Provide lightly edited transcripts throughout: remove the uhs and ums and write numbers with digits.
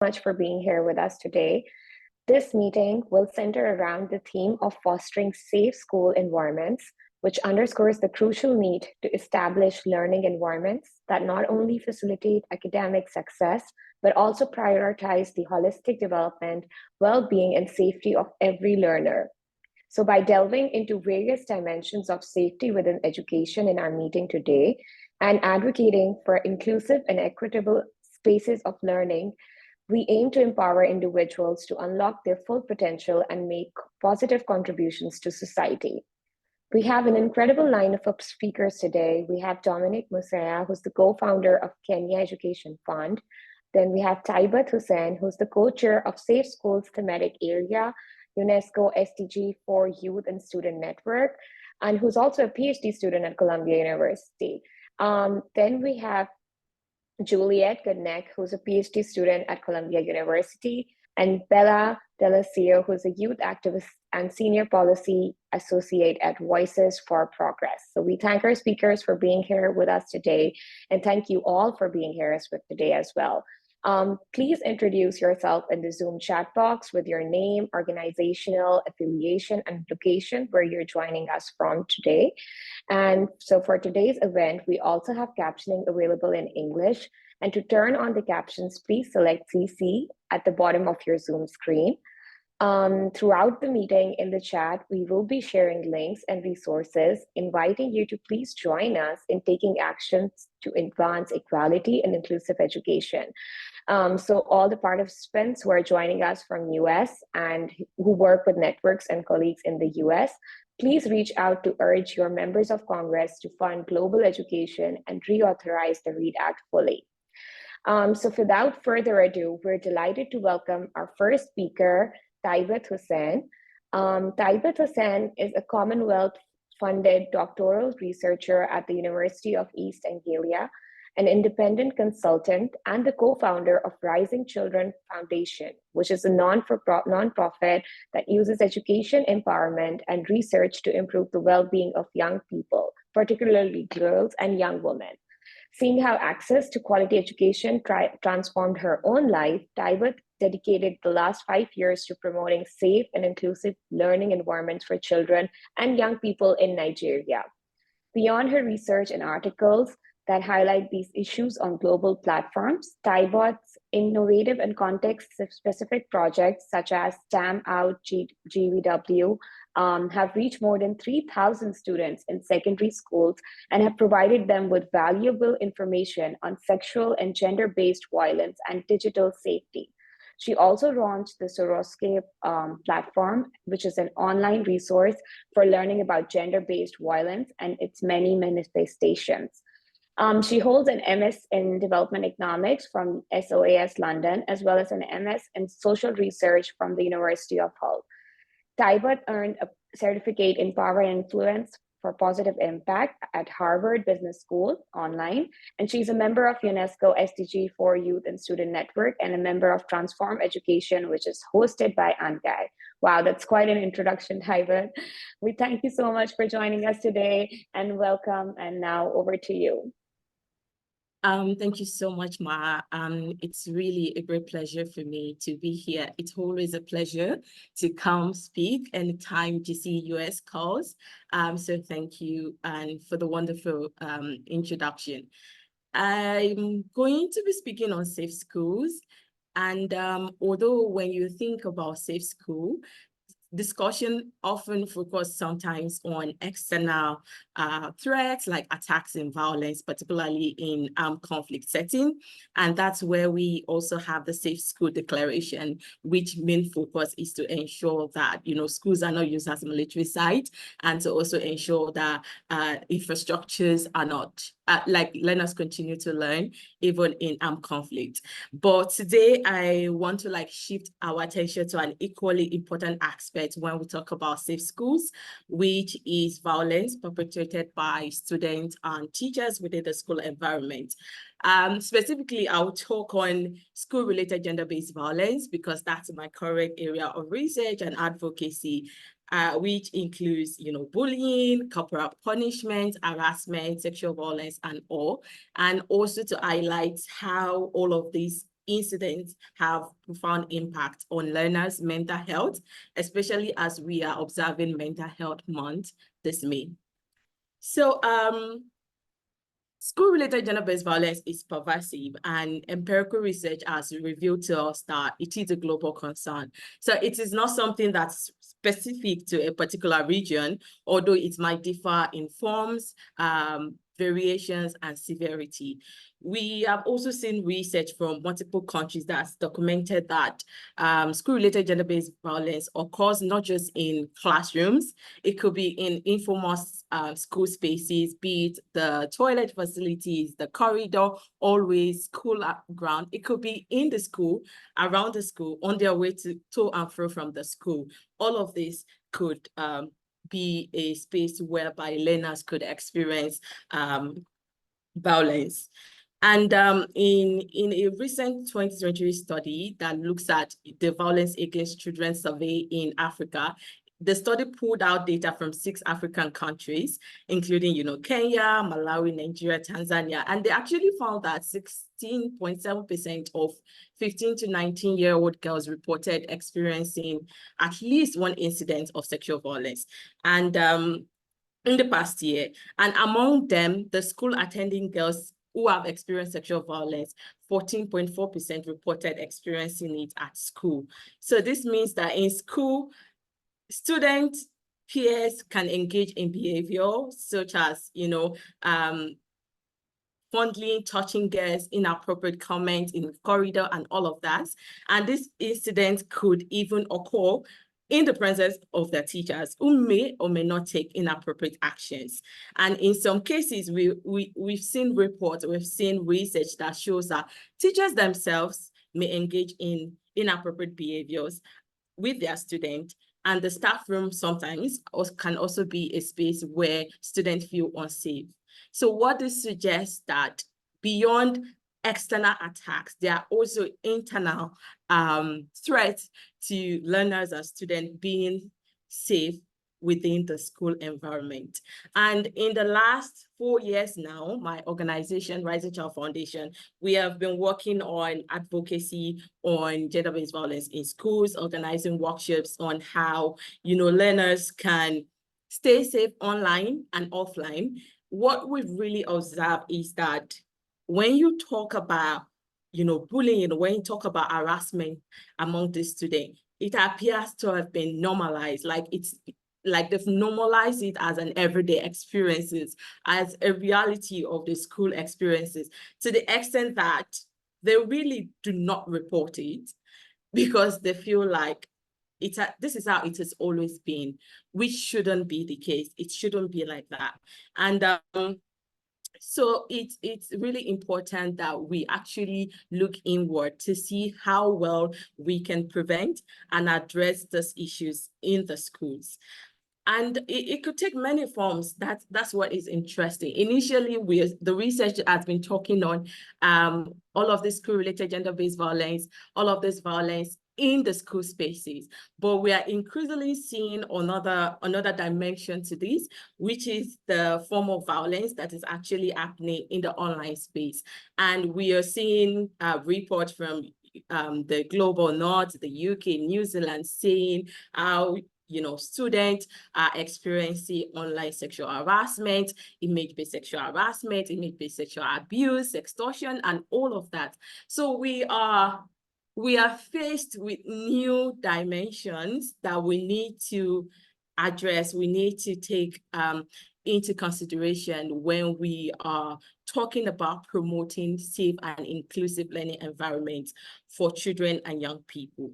Much for being here with us today. This meeting will center around the theme of fostering safe school environments, which underscores the crucial need to establish learning environments that not only facilitate academic success, but also prioritize the holistic development, well-being, and safety of every learner. So by delving into various dimensions of safety within education in our meeting today, and advocating for inclusive and equitable spaces of learning, we aim to empower individuals to unlock their full potential and make positive contributions to society. We have an incredible lineup of speakers today. We have Dominic Muasya, who's the co-founder of Kenya Education Fund. Then we have Taibat Hussain, who's the co-chair of Safe Schools Thematic Area, UNESCO SDG for Youth and Student Network, and who's also a PhD student at Columbia University. Then we have Juliette Gudnecht, who's a PhD student at Columbia University, and Bella Delasio, who's a youth activist and senior policy associate at Voices for Progress. So we thank our speakers for being here with us today, and thank you all for being here today as well. Please introduce yourself in the Zoom chat box with your name, organizational affiliation, and location where you're joining us from today. And so for today's event, we also have captioning available in English. And to turn on the captions, please select CC at the bottom of your Zoom screen. Throughout the meeting in the chat, we will be sharing links and resources, inviting you to please join us in taking actions to advance equality and inclusive education. So all the participants who are joining us from US and who work with networks and colleagues in the US, please reach out to urge your members of Congress to fund global education and reauthorize the READ Act fully. So without further ado, we're delighted to welcome our first speaker, Taibat Hussain. Taibat Hussain is a Commonwealth-funded doctoral researcher at the University of East Anglia, an independent consultant, and the co-founder of Rising Children Foundation, which is a non-profit that uses education, empowerment, and research to improve the well-being of young people, particularly girls and young women. Seeing how access to quality education transformed her own life, Taibat dedicated the last 5 years to promoting safe and inclusive learning environments for children and young people in Nigeria. Beyond her research and articles that highlight these issues on global platforms, Taibat's innovative and context-specific projects such as STEM Out GVW have reached more than 3,000 students in secondary schools and have provided them with valuable information on sexual and gender-based violence and digital safety. She also launched the Soroscape platform, which is an online resource for learning about gender-based violence and its many manifestations. She holds an MS in Development Economics from SOAS London, as well as an MS in Social Research from the University of Hull. Taibat earned a certificate in Power and Influence for Positive Impact at Harvard Business School online, and she's a member of UNESCO SDG for Youth and Student Network and a member of Transform Education, which is hosted by Angai. Wow, that's quite an introduction, Taibat. We thank you so much for joining us today and welcome, and now over to you. Thank you so much, Ma. It's really a great pleasure for me to be here. It's always a pleasure to come speak anytime GCE-US calls. So thank you and for the wonderful introduction. I'm going to be speaking on safe schools. And although when you think about safe school, discussion often focus sometimes on external threats like attacks and violence, particularly in conflict setting. And that's where we also have the Safe School Declaration, which main focus is to ensure that, schools are not used as a military site and to also ensure that infrastructures are not like learners continue to learn even in conflict. But today I want to shift our attention to an equally important aspect when we talk about safe schools, which is violence perpetrated by students and teachers within the school environment. Specifically, I'll talk on school-related gender-based violence because that's my current area of research and advocacy. Which includes, bullying, corporal punishment, harassment, sexual violence, and all. And also to highlight how all of these incidents have profound impact on learners' mental health, especially as we are observing Mental Health Month this May. So school-related gender-based violence is pervasive, and empirical research has revealed to us that it is a global concern. So it is not something that's specific to a particular region, although it might differ in forms, variations, and severity. We have also seen research from multiple countries that's documented that school-related gender-based violence occurs not just in classrooms, it could be in informal school spaces, be it the toilet facilities, the corridor, always school ground. It could be in the school, around the school, on their way to and fro from the school. All of this could be a space whereby learners could experience violence. And in a recent 2023 study that looks at the violence against children survey in Africa, the study pulled out data from 6 African countries, including, Kenya, Malawi, Nigeria, Tanzania, and they actually found that 16.7% of 15 to 19-year-old girls reported experiencing at least one incident of sexual violence. And in the past year, and among them, the school attending girls who have experienced sexual violence, 14.4% reported experiencing it at school. So this means that in school, students, peers can engage in behavior such as, fondling, touching girls, inappropriate comments in the corridor, and all of that. And this incident could even occur in the presence of their teachers, who may or may not take inappropriate actions. And in some cases, we've seen reports, we've seen research that shows that teachers themselves may engage in inappropriate behaviors with their students, and the staff room sometimes can also be a space where students feel unsafe. So what this suggests that beyond external attacks, there are also internal threats to learners and students being safe within the school environment. And in the last 4 years now, my organization, Rising Child Foundation, we have been working on advocacy on gender-based violence in schools, organizing workshops on how, learners can stay safe online and offline. What we've really observed is that when you talk about, bullying, when you talk about harassment among the students, it appears to have been normalized, like they've normalized it as an everyday experiences, as a reality of the school experiences, to the extent that they really do not report it because they feel like this is how it has always been, which shouldn't be the case. It shouldn't be like that. And so it's really important that we actually look inward to see how well we can prevent and address these issues in the schools. And it could take many forms. That's what is interesting. Initially, the research has been talking on all of this school-related gender-based violence, all of this violence in the school spaces. But we are increasingly seeing another dimension to this, which is the form of violence that is actually happening in the online space. And we are seeing reports from the global north, the UK, New Zealand, saying how students are experiencing online sexual harassment, image-based sexual harassment, image-based sexual abuse, extortion, and all of that. So we are faced with new dimensions that we need to address, we need to take into consideration when we are talking about promoting safe and inclusive learning environments for children and young people.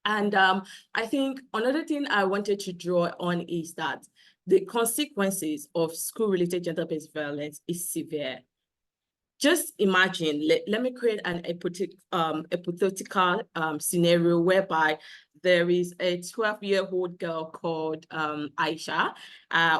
And I think another thing I wanted to draw on is that the consequences of school-related gender-based violence is severe. Just imagine, let me create an hypothetical scenario whereby there is a 12-year-old girl called Aisha,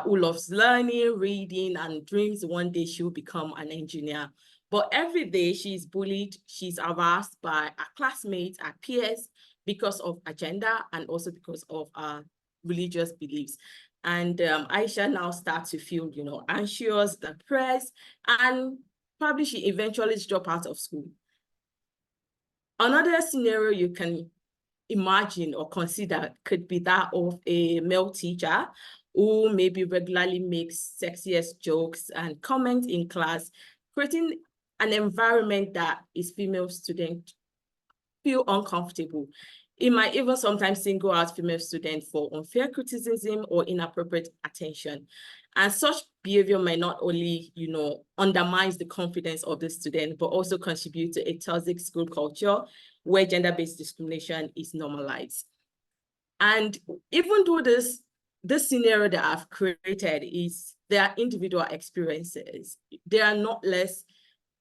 who loves learning, reading, and dreams one day she'll become an engineer. But every day she's bullied, she's harassed by her classmates, her peers, because of her gender and also because of her religious beliefs. And Aisha now starts to feel, anxious, depressed, and probably she eventually drops out of school. Another scenario you can imagine or consider could be that of a male teacher who maybe regularly makes sexiest jokes and comments in class, creating an environment that his female students feel uncomfortable. It might even sometimes single out female students for unfair criticism or inappropriate attention. And such behavior might not only, undermines the confidence of the student, but also contribute to a toxic school culture where gender-based discrimination is normalized. And even though this scenario that I've created is their individual experiences, they are not less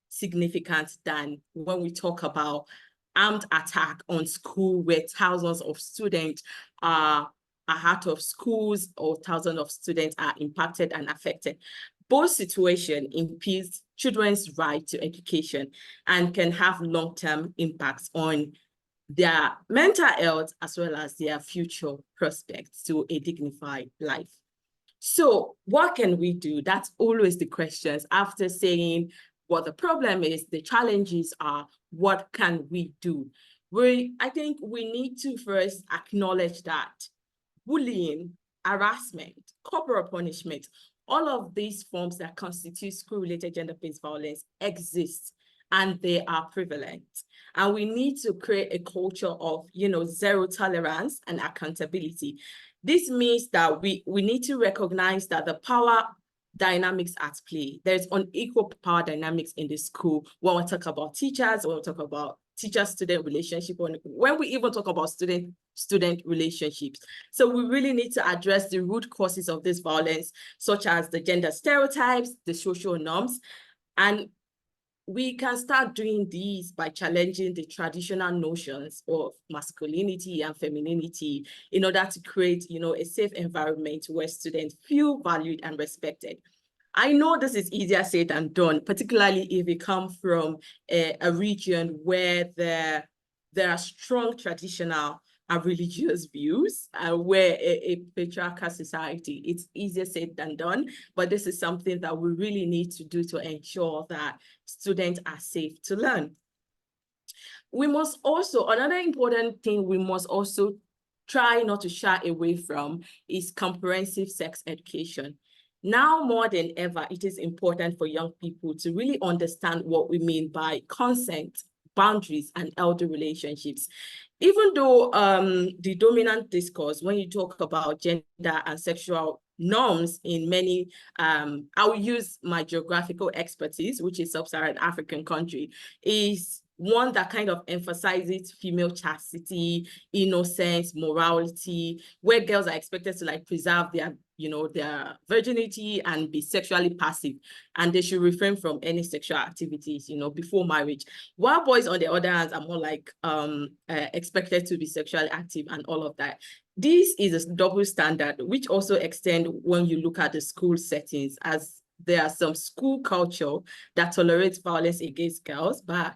significant than when we talk about armed attack on school where thousands of students are out of schools or thousands of students are impacted and affected. Both situations impede children's right to education and can have long-term impacts on their mental health as well as their future prospects to a dignified life. So what can we do? That's always the questions. After saying what the problem is, the challenges are, what can we do? I think we need to first acknowledge that bullying, harassment, corporal punishment, all of these forms that constitute school-related gender-based violence exist and they are prevalent. And we need to create a culture of, zero tolerance and accountability. This means that we need to recognize that the power dynamics at play, there's unequal power dynamics in the school when we talk about teachers, when we talk about teacher-student relationship, when we even talk about student relationships. So we really need to address the root causes of this violence, such as the gender stereotypes, the social norms, and we can start doing these by challenging the traditional notions of masculinity and femininity in order to create, a safe environment where students feel valued and respected. I know this is easier said than done, particularly if you come from a region where there are strong traditional and religious views, where a patriarchal society, it's easier said than done, but this is something that we really need to do to ensure that students are safe to learn. We must also, another important thing we must also try not to shy away from is comprehensive sex education. Now more than ever, it is important for young people to really understand what we mean by consent, boundaries, and healthy relationships. Even though the dominant discourse, when you talk about gender and sexual norms in many, I will use my geographical expertise, which is sub-Saharan African country, is one that kind of emphasizes female chastity, innocence, morality, where girls are expected to preserve their virginity and be sexually passive, and they should refrain from any sexual activities, before marriage. While boys, on the other hand, are more expected to be sexually active and all of that. This is a double standard, which also extend when you look at the school settings, as there are some school culture that tolerates violence against girls, but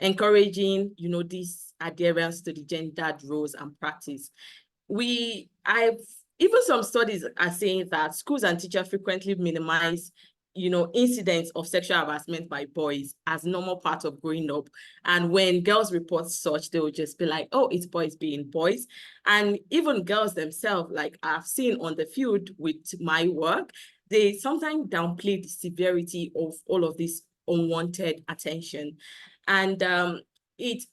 encouraging, this adherence to the gendered roles and practice. Even some studies are saying that schools and teachers frequently minimize, incidents of sexual harassment by boys as normal part of growing up. And when girls report such, they will just be like, oh, it's boys being boys. And even girls themselves, I've seen on the field with my work, they sometimes downplay the severity of all of this unwanted attention. And it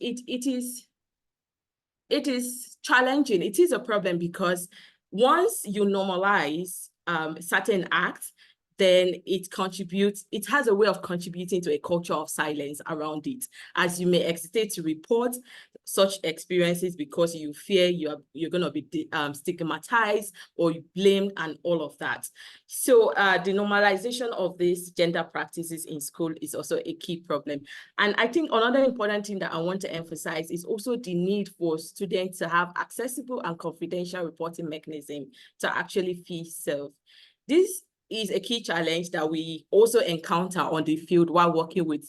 is challenging. It is a problem because once you normalize certain acts, then it has a way of contributing to a culture of silence around it, as you may hesitate to report such experiences because you fear you're going to be stigmatized or blamed and all of that. So the normalization of these gender practices in school is also a key problem. And I think another important thing that I want to emphasize is also the need for students to have accessible and confidential reporting mechanism to actually feel safe. This is a key challenge that we also encounter on the field while working with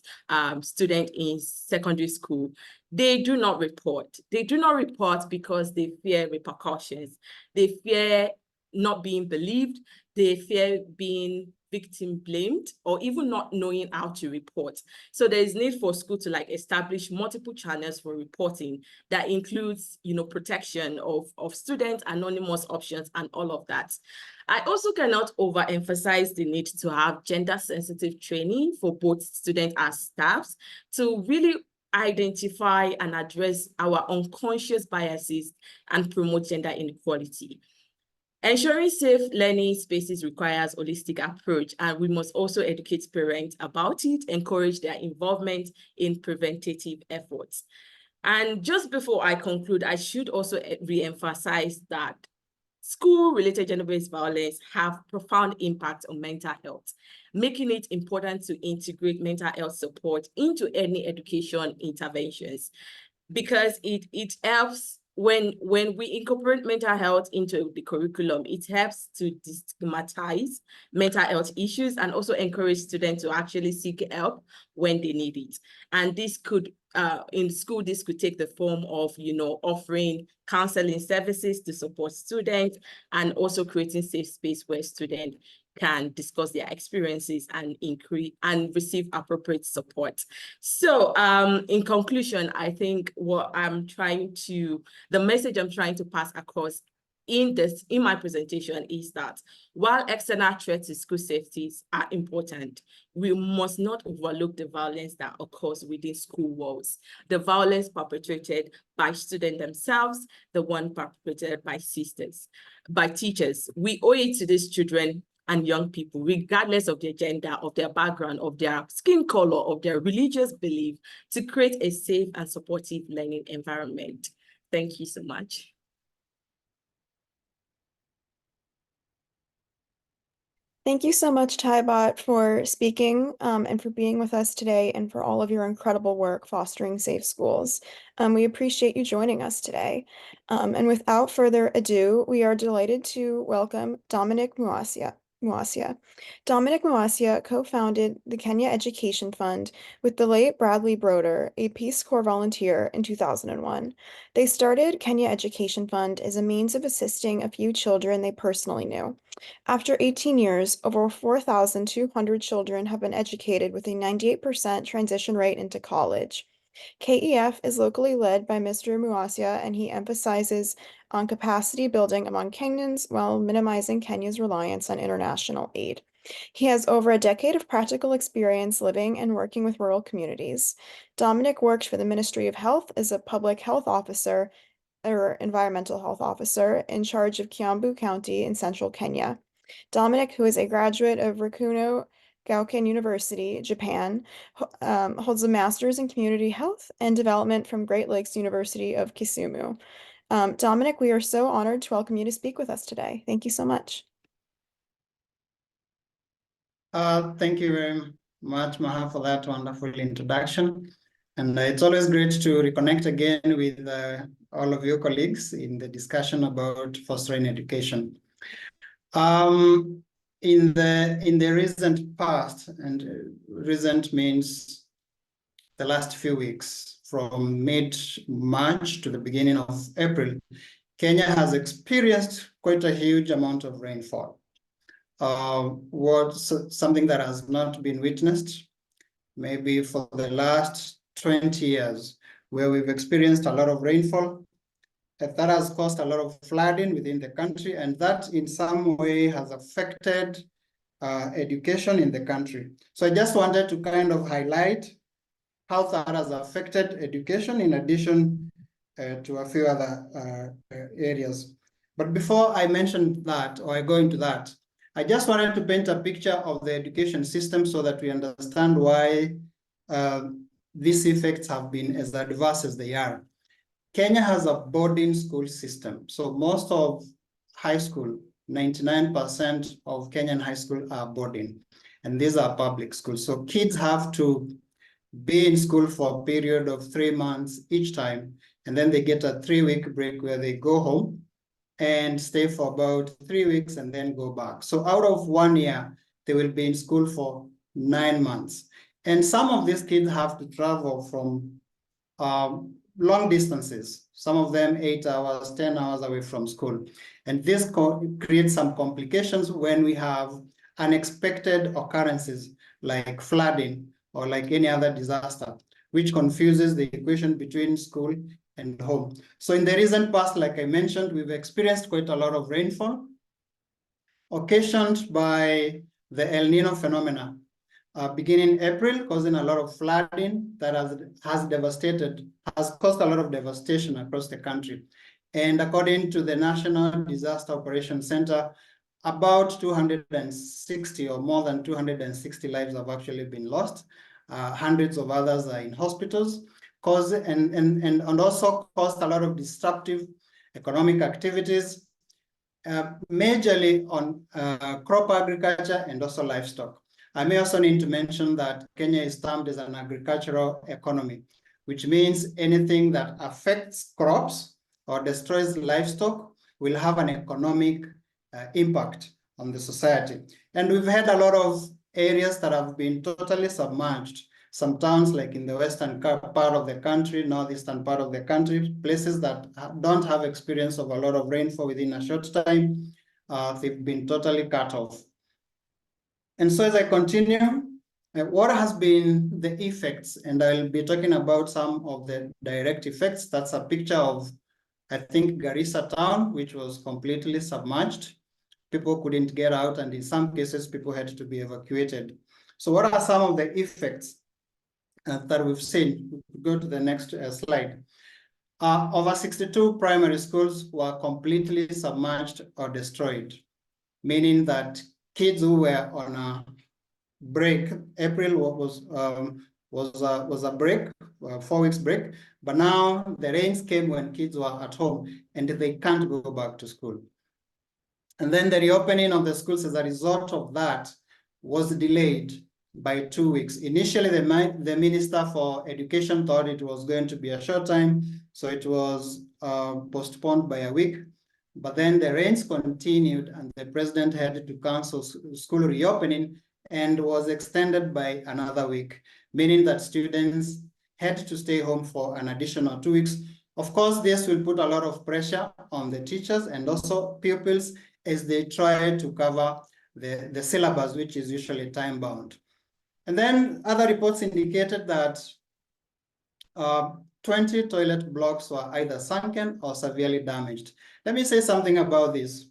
students in secondary school. They do not report. They do not report because they fear repercussions. They fear not being believed. They fear being victim blamed or even not knowing how to report. So there is need for school to establish multiple channels for reporting that includes, protection of students, anonymous options, and all of that. I also cannot overemphasize the need to have gender-sensitive training for both students and staffs to really identify and address our unconscious biases and promote gender inequality. Ensuring safe learning spaces requires a holistic approach, and we must also educate parents about it, encourage their involvement in preventative efforts. And just before I conclude, I should also re-emphasize that school-related gender-based violence have profound impact on mental health, making it important to integrate mental health support into any education interventions, because it helps when we incorporate mental health into the curriculum. It helps to destigmatize mental health issues and also encourage students to actually seek help when they need it. And this could, in school, this could take the form of, offering counseling services to support students, and also creating safe space where students can discuss their experiences and receive appropriate support. So in conclusion, I think the message I'm trying to pass across in my presentation is that while external threats to school safety are important, we must not overlook the violence that occurs within school walls, the violence perpetrated by students themselves, the one perpetrated by teachers. We owe it to these children and young people, regardless of their gender, of their background, of their skin color, of their religious belief, to create a safe and supportive learning environment. Thank you so much. Thank you so much, Taibat, for speaking and for being with us today, and for all of your incredible work fostering safe schools. We appreciate you joining us today. And without further ado, we are delighted to welcome Dominic Muasya. Dominic Muasya co-founded the Kenya Education Fund with the late Bradley Broder, a Peace Corps volunteer, in 2001. They started Kenya Education Fund as a means of assisting a few children they personally knew. After 18 years, over 4,200 children have been educated with a 98% transition rate into college. KEF is locally led by Mr. Muasya, and he emphasizes on capacity building among Kenyans while minimizing Kenya's reliance on international aid. He has over a decade of practical experience living and working with rural communities. Dominic worked for the Ministry of Health as a public health officer or environmental health officer in charge of Kiambu County in central Kenya. Dominic, who is a graduate of Rikuno Gauken University, Japan, holds a master's in community health and development from Great Lakes University of Kisumu. Dominic, we are so honored to welcome you to speak with us today. Thank you so much. Thank you very much, Maha, for that wonderful introduction. And it's always great to reconnect again with all of your colleagues in the discussion about fostering education. In the recent past, and recent means the last few weeks, from mid-March to the beginning of April, Kenya has experienced quite a huge amount of rainfall. Something that has not been witnessed maybe for the last 20 years, where we've experienced a lot of rainfall. That has caused a lot of flooding within the country, and that in some way has affected education in the country. So I just wanted to kind of highlight how that has affected education in addition to a few other areas. But before I mention that, or I go into that, I just wanted to paint a picture of the education system so that we understand why these effects have been as adverse as they are. Kenya has a boarding school system. So most of high school, 99% of Kenyan high school are boarding, and these are public schools. So kids have to be in school for a period of 3 months each time, and then they get a 3-week break where they go home and stay for about 3 weeks and then go back. So out of 1 year, they will be in school for 9 months. And some of these kids have to travel from long distances, some of them 8 hours, 10 hours away from school. And this creates some complications when we have unexpected occurrences like flooding or like any other disaster, which confuses the equation between school and home. So in the recent past, like I mentioned, we've experienced quite a lot of rainfall occasioned by the El Nino phenomena, beginning April, causing a lot of flooding that has caused a lot of devastation across the country. And according to the National Disaster Operations Center, about 260 or more than 260 lives have actually been lost. Hundreds of others are in hospitals, and also caused a lot of disruptive economic activities, majorly on crop agriculture and also livestock. I may also need to mention that Kenya is termed as an agricultural economy, which means anything that affects crops or destroys livestock will have an economic impact on the society. And we've had a lot of areas that have been totally submerged. Some towns like in the western part of the country, northeastern part of the country, places that don't have experience of a lot of rainfall within a short time, they've been totally cut off. And so as I continue, what has been the effects? And I'll be talking about some of the direct effects. That's a picture of, I think, Garissa town, which was completely submerged. People couldn't get out, and in some cases, people had to be evacuated. So what are some of the effects that we've seen? Go to the next slide. Over 62 primary schools were completely submerged or destroyed, meaning that kids who were on a break, April was a break, 4 weeks break, but now the rains came when kids were at home and they can't go back to school. And then the reopening of the schools as a result of that was delayed by 2 weeks. Initially, the Minister for Education thought it was going to be a short time, so it was postponed by a week. But then the rains continued and the president had to cancel school reopening and was extended by another week, meaning that students had to stay home for an additional 2 weeks. Of course, this will put a lot of pressure on the teachers and also pupils as they try to cover the syllabus, which is usually time-bound. And then other reports indicated that 20 toilet blocks were either sunken or severely damaged. Let me say something about this.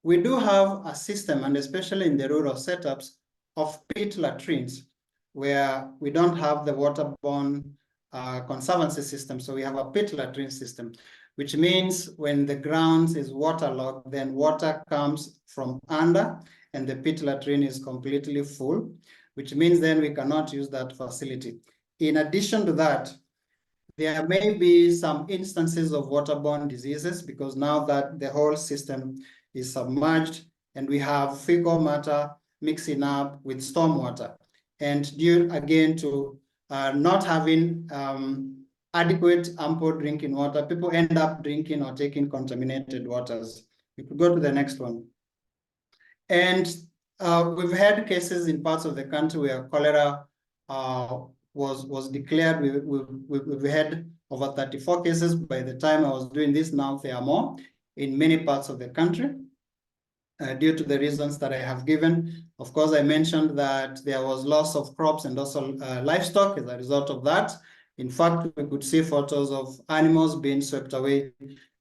We do have a system, and especially in the rural setups, of pit latrines, where we don't have the waterborne conservancy system. So we have a pit latrine system, which means when the ground is waterlogged, then water comes from under and the pit latrine is completely full, which means then we cannot use that facility. In addition to that, there may be some instances of waterborne diseases because now that the whole system is submerged and we have fecal matter mixing up with stormwater. And due again to not having adequate ample drinking water, people end up drinking or taking contaminated waters. We could go to the next one. And we've had cases in parts of the country where cholera was declared. We've had over 34 cases by the time I was doing this. Now there are more in many parts of the country due to the reasons that I have given. Of course, I mentioned that there was loss of crops and also livestock as a result of that. In fact, we could see photos of animals being swept away,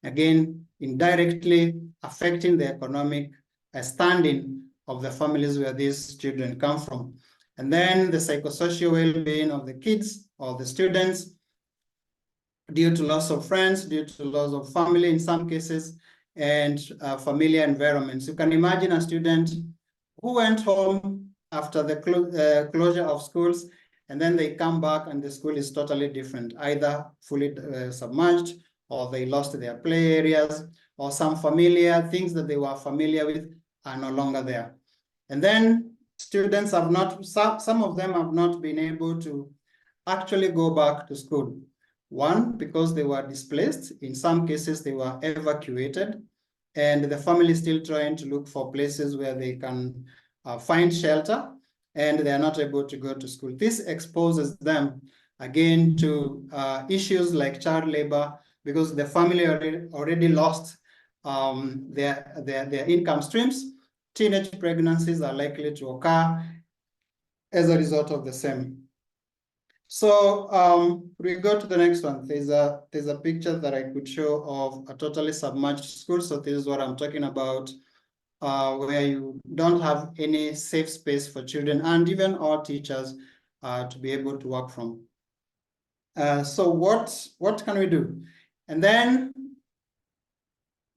again, indirectly affecting the economic standing of the families where these children come from. And then the psychosocial well-being of the kids or the students due to loss of friends, due to loss of family in some cases, and familiar environments. You can imagine a student who went home after the closure of schools, and then they come back and the school is totally different, either fully submerged, or they lost their play areas, or some familiar things that they were familiar with are no longer there. And then students have not, some of them have not been able to actually go back to school. One, because they were displaced. In some cases, they were evacuated, and the family is still trying to look for places where they can find shelter, and they are not able to go to school. This exposes them again to issues like child labor, because the family already lost their income streams, teenage pregnancies are likely to occur as a result of the same. So we go to the next one. There's a picture that I could show of a totally submerged school. So this is what I'm talking about, where you don't have any safe space for children and even all teachers to be able to work from. So what can we do? And then,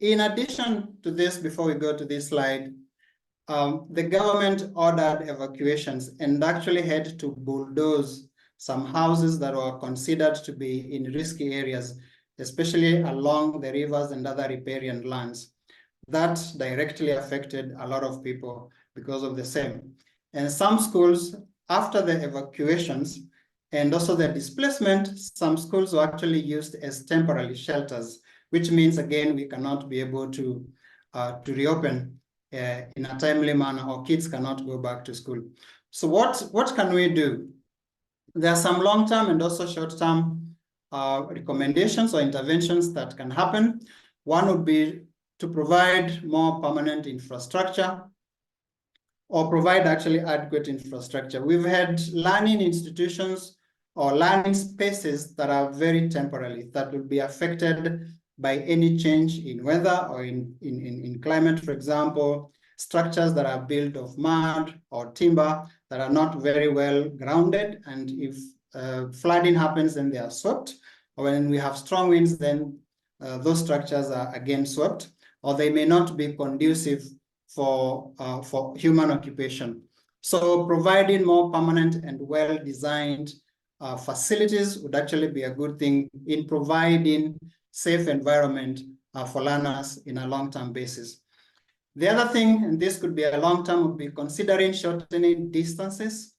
in addition to this, before we go to this slide, the government ordered evacuations and actually had to bulldoze some houses that were considered to be in risky areas, especially along the rivers and other riparian lands. That directly affected a lot of people because of the same. And some schools, after the evacuations and also the displacement, some schools were actually used as temporary shelters, which means, again, we cannot be able to reopen in a timely manner, or kids cannot go back to school. So what can we do? There are some long-term and also short-term recommendations or interventions that can happen. One would be to provide more permanent infrastructure, or provide actually adequate infrastructure. We've had learning institutions or learning spaces that are very temporary, that will be affected by any change in weather or in climate. For example, structures that are built of mud or timber that are not very well grounded, and if flooding happens, then they are swept. Or when we have strong winds, then those structures are again swept, or they may not be conducive for human occupation. So providing more permanent and well-designed facilities would actually be a good thing in providing safe environment for learners in a long-term basis. The other thing, and this could be a long-term, would be considering shortening distances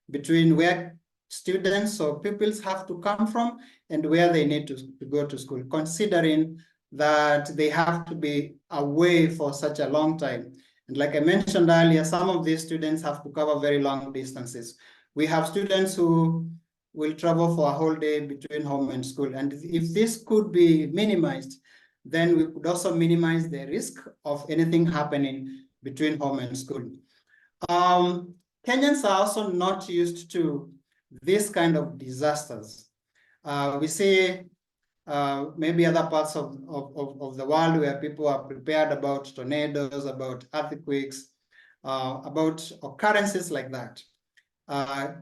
between where students or pupils have to come from and where they need to go to school, considering that they have to be away for such a long time. And like I mentioned earlier, some of these students have to cover very long distances. We have students who will travel for a whole day between home and school. And if this could be minimized, then we could also minimize the risk of anything happening between home and school. Kenyans are also not used to this kind of disasters. We see maybe other parts of the world where people are prepared about tornadoes, about earthquakes, about occurrences like that.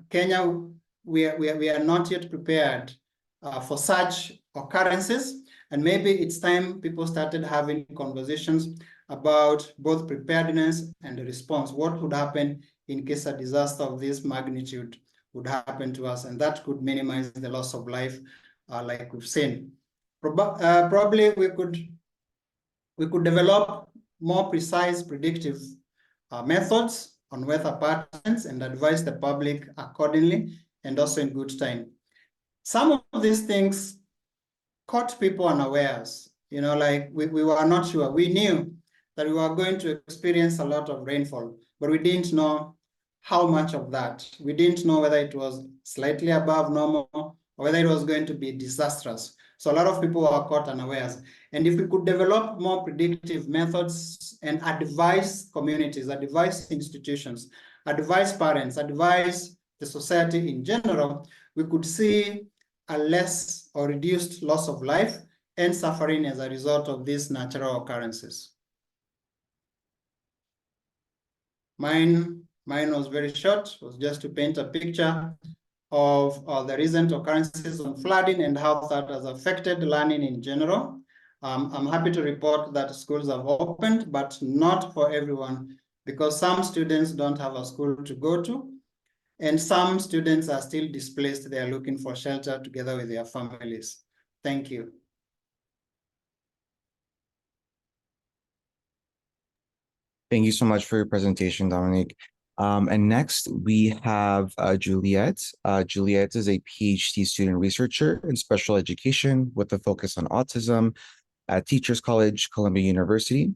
Kenya, we are not yet prepared for such occurrences, and maybe it's time people started having conversations about both preparedness and response. What would happen in case a disaster of this magnitude would happen to us, and that could minimize the loss of life, like we've seen. Probably we could develop more precise predictive methods on weather patterns and advise the public accordingly, and also in good time. Some of these things caught people unawares. You know, like we were not sure. We knew that we were going to experience a lot of rainfall, but we didn't know how much of that. We didn't know whether it was slightly above normal or whether it was going to be disastrous. So a lot of people were caught unawares. And if we could develop more predictive methods and advise communities, advise institutions, advise parents, advise the society in general, we could see a less or reduced loss of life and suffering as a result of these natural occurrences. Mine was very short. It was just to paint a picture of the recent occurrences on flooding and how that has affected learning in general. I'm happy to report that schools have opened, but not for everyone, because some students don't have a school to go to, and some students are still displaced. They are looking for shelter together with their families. Thank you. Thank you so much for your presentation, Dominic. And next we have Juliette. Juliette is a PhD student researcher in special education with a focus on autism at Teachers College, Columbia University.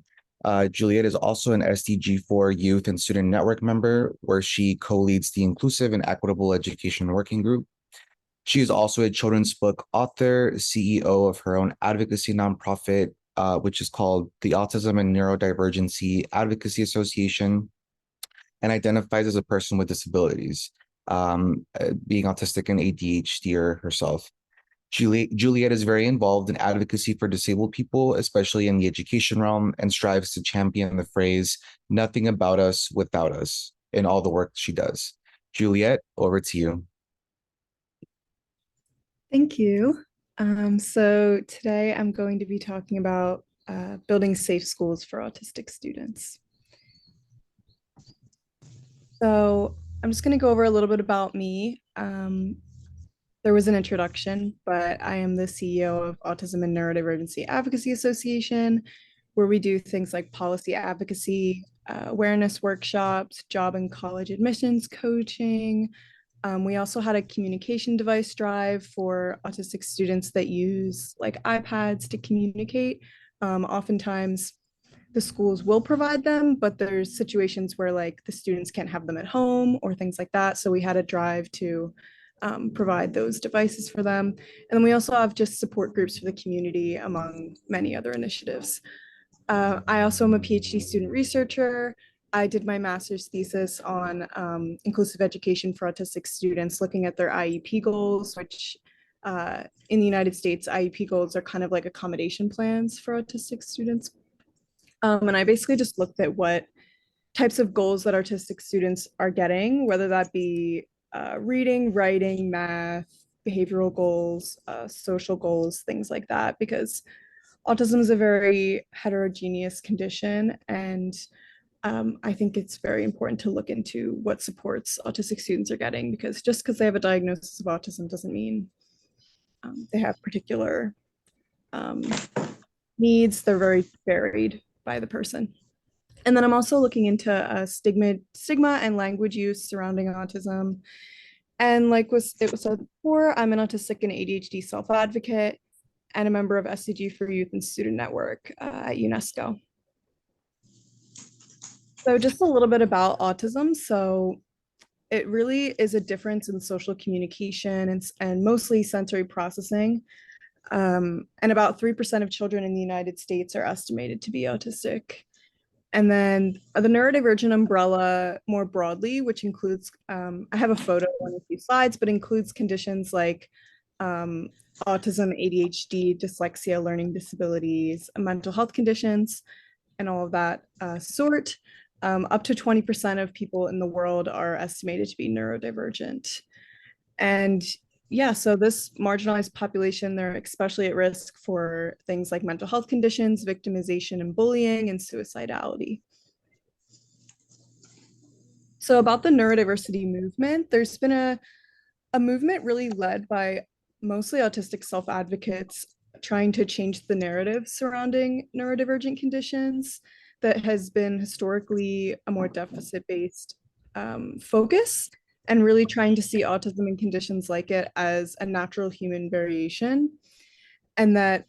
Juliette is also an SDG4 Youth and Student Network member, where she co-leads the Inclusive and Equitable Education Working Group. She is also a children's book author, CEO of her own advocacy nonprofit, which is called the Autism and Neurodivergence Advocacy Association, and identifies as a person with disabilities, being autistic and ADHD herself. Juliette is very involved in advocacy for disabled people, especially in the education realm, and strives to champion the phrase, "nothing about us without us," in all the work she does. Juliette, over to you. Thank you. So today I'm going to be talking about building safe schools for autistic students. So I'm just going to go over a little bit about me. There was an introduction, but I am the CEO of Autism and Neurodivergence Advocacy Association, where we do things like policy advocacy, awareness workshops, job and college admissions coaching. We also had a communication device drive for autistic students that use like iPads to communicate. Oftentimes the schools will provide them, but there's situations where like the students can't have them at home or things like that. So we had a drive to provide those devices for them. And then we also have just support groups for the community, among many other initiatives. I also am a PhD student researcher. I did my master's thesis on inclusive education for autistic students, looking at their IEP goals, which in the United States, IEP goals are kind of like accommodation plans for autistic students. And I basically just looked at what types of goals that autistic students are getting, whether that be reading, writing, math, behavioral goals, social goals, things like that, because autism is a very heterogeneous condition, and I think it's very important to look into what supports autistic students are getting, because just because they have a diagnosis of autism doesn't mean they have particular needs. They're very varied by the person. And then I'm also looking into stigma and language use surrounding autism. And like it was said before, I'm an autistic and ADHD self-advocate and a member of SCG for Youth and Student Network at UNESCO. So just a little bit about autism. So it really is a difference in social communication and mostly sensory processing. And about 3% of children in the United States are estimated to be autistic. And then the neurodivergent umbrella more broadly, which includes, I have a photo on a few slides, but includes conditions like autism, ADHD, dyslexia, learning disabilities, mental health conditions, and all of that sort. Up to 20% of people in the world are estimated to be neurodivergent. And yeah, so this marginalized population, they're especially at risk for things like mental health conditions, victimization and bullying, and suicidality. So about the neurodiversity movement, there's been a movement really led by mostly autistic self-advocates trying to change the narrative surrounding neurodivergent conditions that has been historically a more deficit-based focus, and really trying to see autism and conditions like it as a natural human variation, and that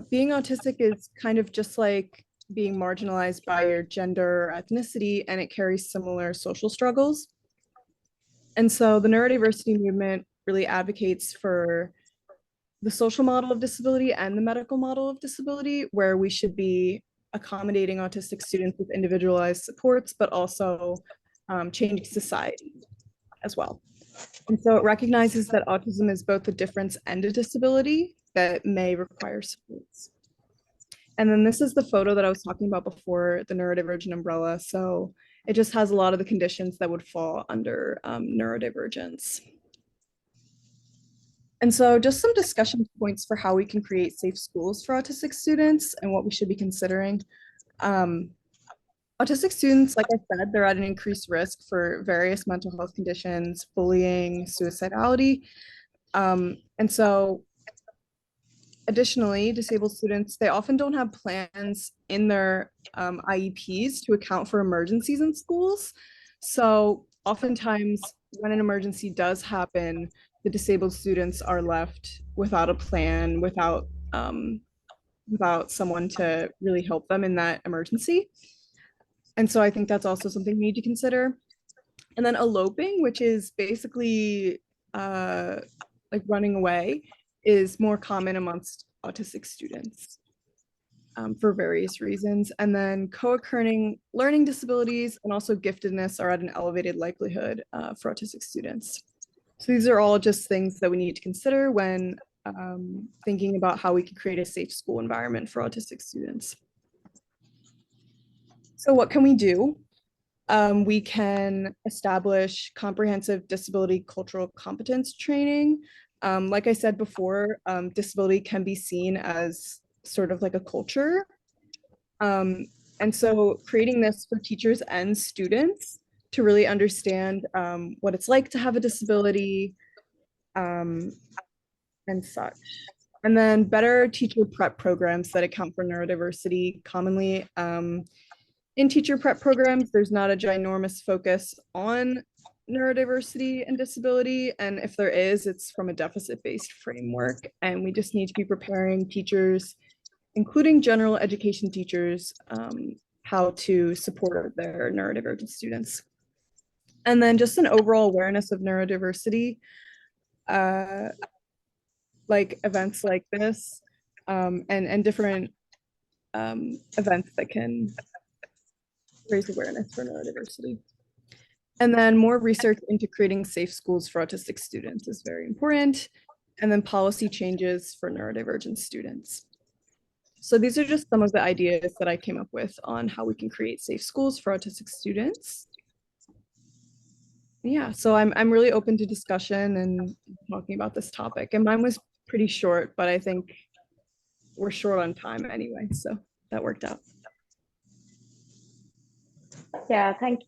being autistic is kind of just like being marginalized by your gender or ethnicity, and it carries similar social struggles. And so the neurodiversity movement really advocates for the social model of disability and the medical model of disability, where we should be accommodating autistic students with individualized supports, but also changing society as well. And so it recognizes that autism is both a difference and a disability that may require supports. And then this is the photo that I was talking about before, the neurodivergent umbrella. So it just has a lot of the conditions that would fall under neurodivergence. And so just some discussion points for how we can create safe schools for autistic students and what we should be considering. Autistic students, like I said, they're at an increased risk for various mental health conditions, bullying, suicidality. And so additionally, disabled students, they often don't have plans in their IEPs to account for emergencies in schools. So oftentimes when an emergency does happen, the disabled students are left without a plan, without someone to really help them in that emergency. And so I think that's also something we need to consider. And then eloping, which is basically like running away, is more common amongst autistic students. for various reasons. And then co-occurring learning disabilities and also giftedness are at an elevated likelihood for autistic students. So these are all just things that we need to consider when thinking about how we can create a safe school environment for autistic students. So what can we do? We can establish comprehensive disability cultural competence training. Like I said before, disability can be seen as sort of like a culture. And so creating this for teachers and students to really understand what it's like to have a disability and such. And then better teacher prep programs that account for neurodiversity. Commonly in teacher prep programs, there's not a ginormous focus on neurodiversity and disability. And if there is, it's from a deficit-based framework. And we just need to be preparing teachers, including general education teachers, how to support their neurodivergent students. And then just an overall awareness of neurodiversity, like events like this, and different events that can raise awareness for neurodiversity. And then more research into creating safe schools for autistic students is very important. And then policy changes for neurodivergent students. So these are just some of the ideas that I came up with on how we can create safe schools for autistic students. Yeah, so I'm really open to discussion and talking about this topic. And mine was pretty short, but I think we're short on time anyway, so that worked out. Yeah, thank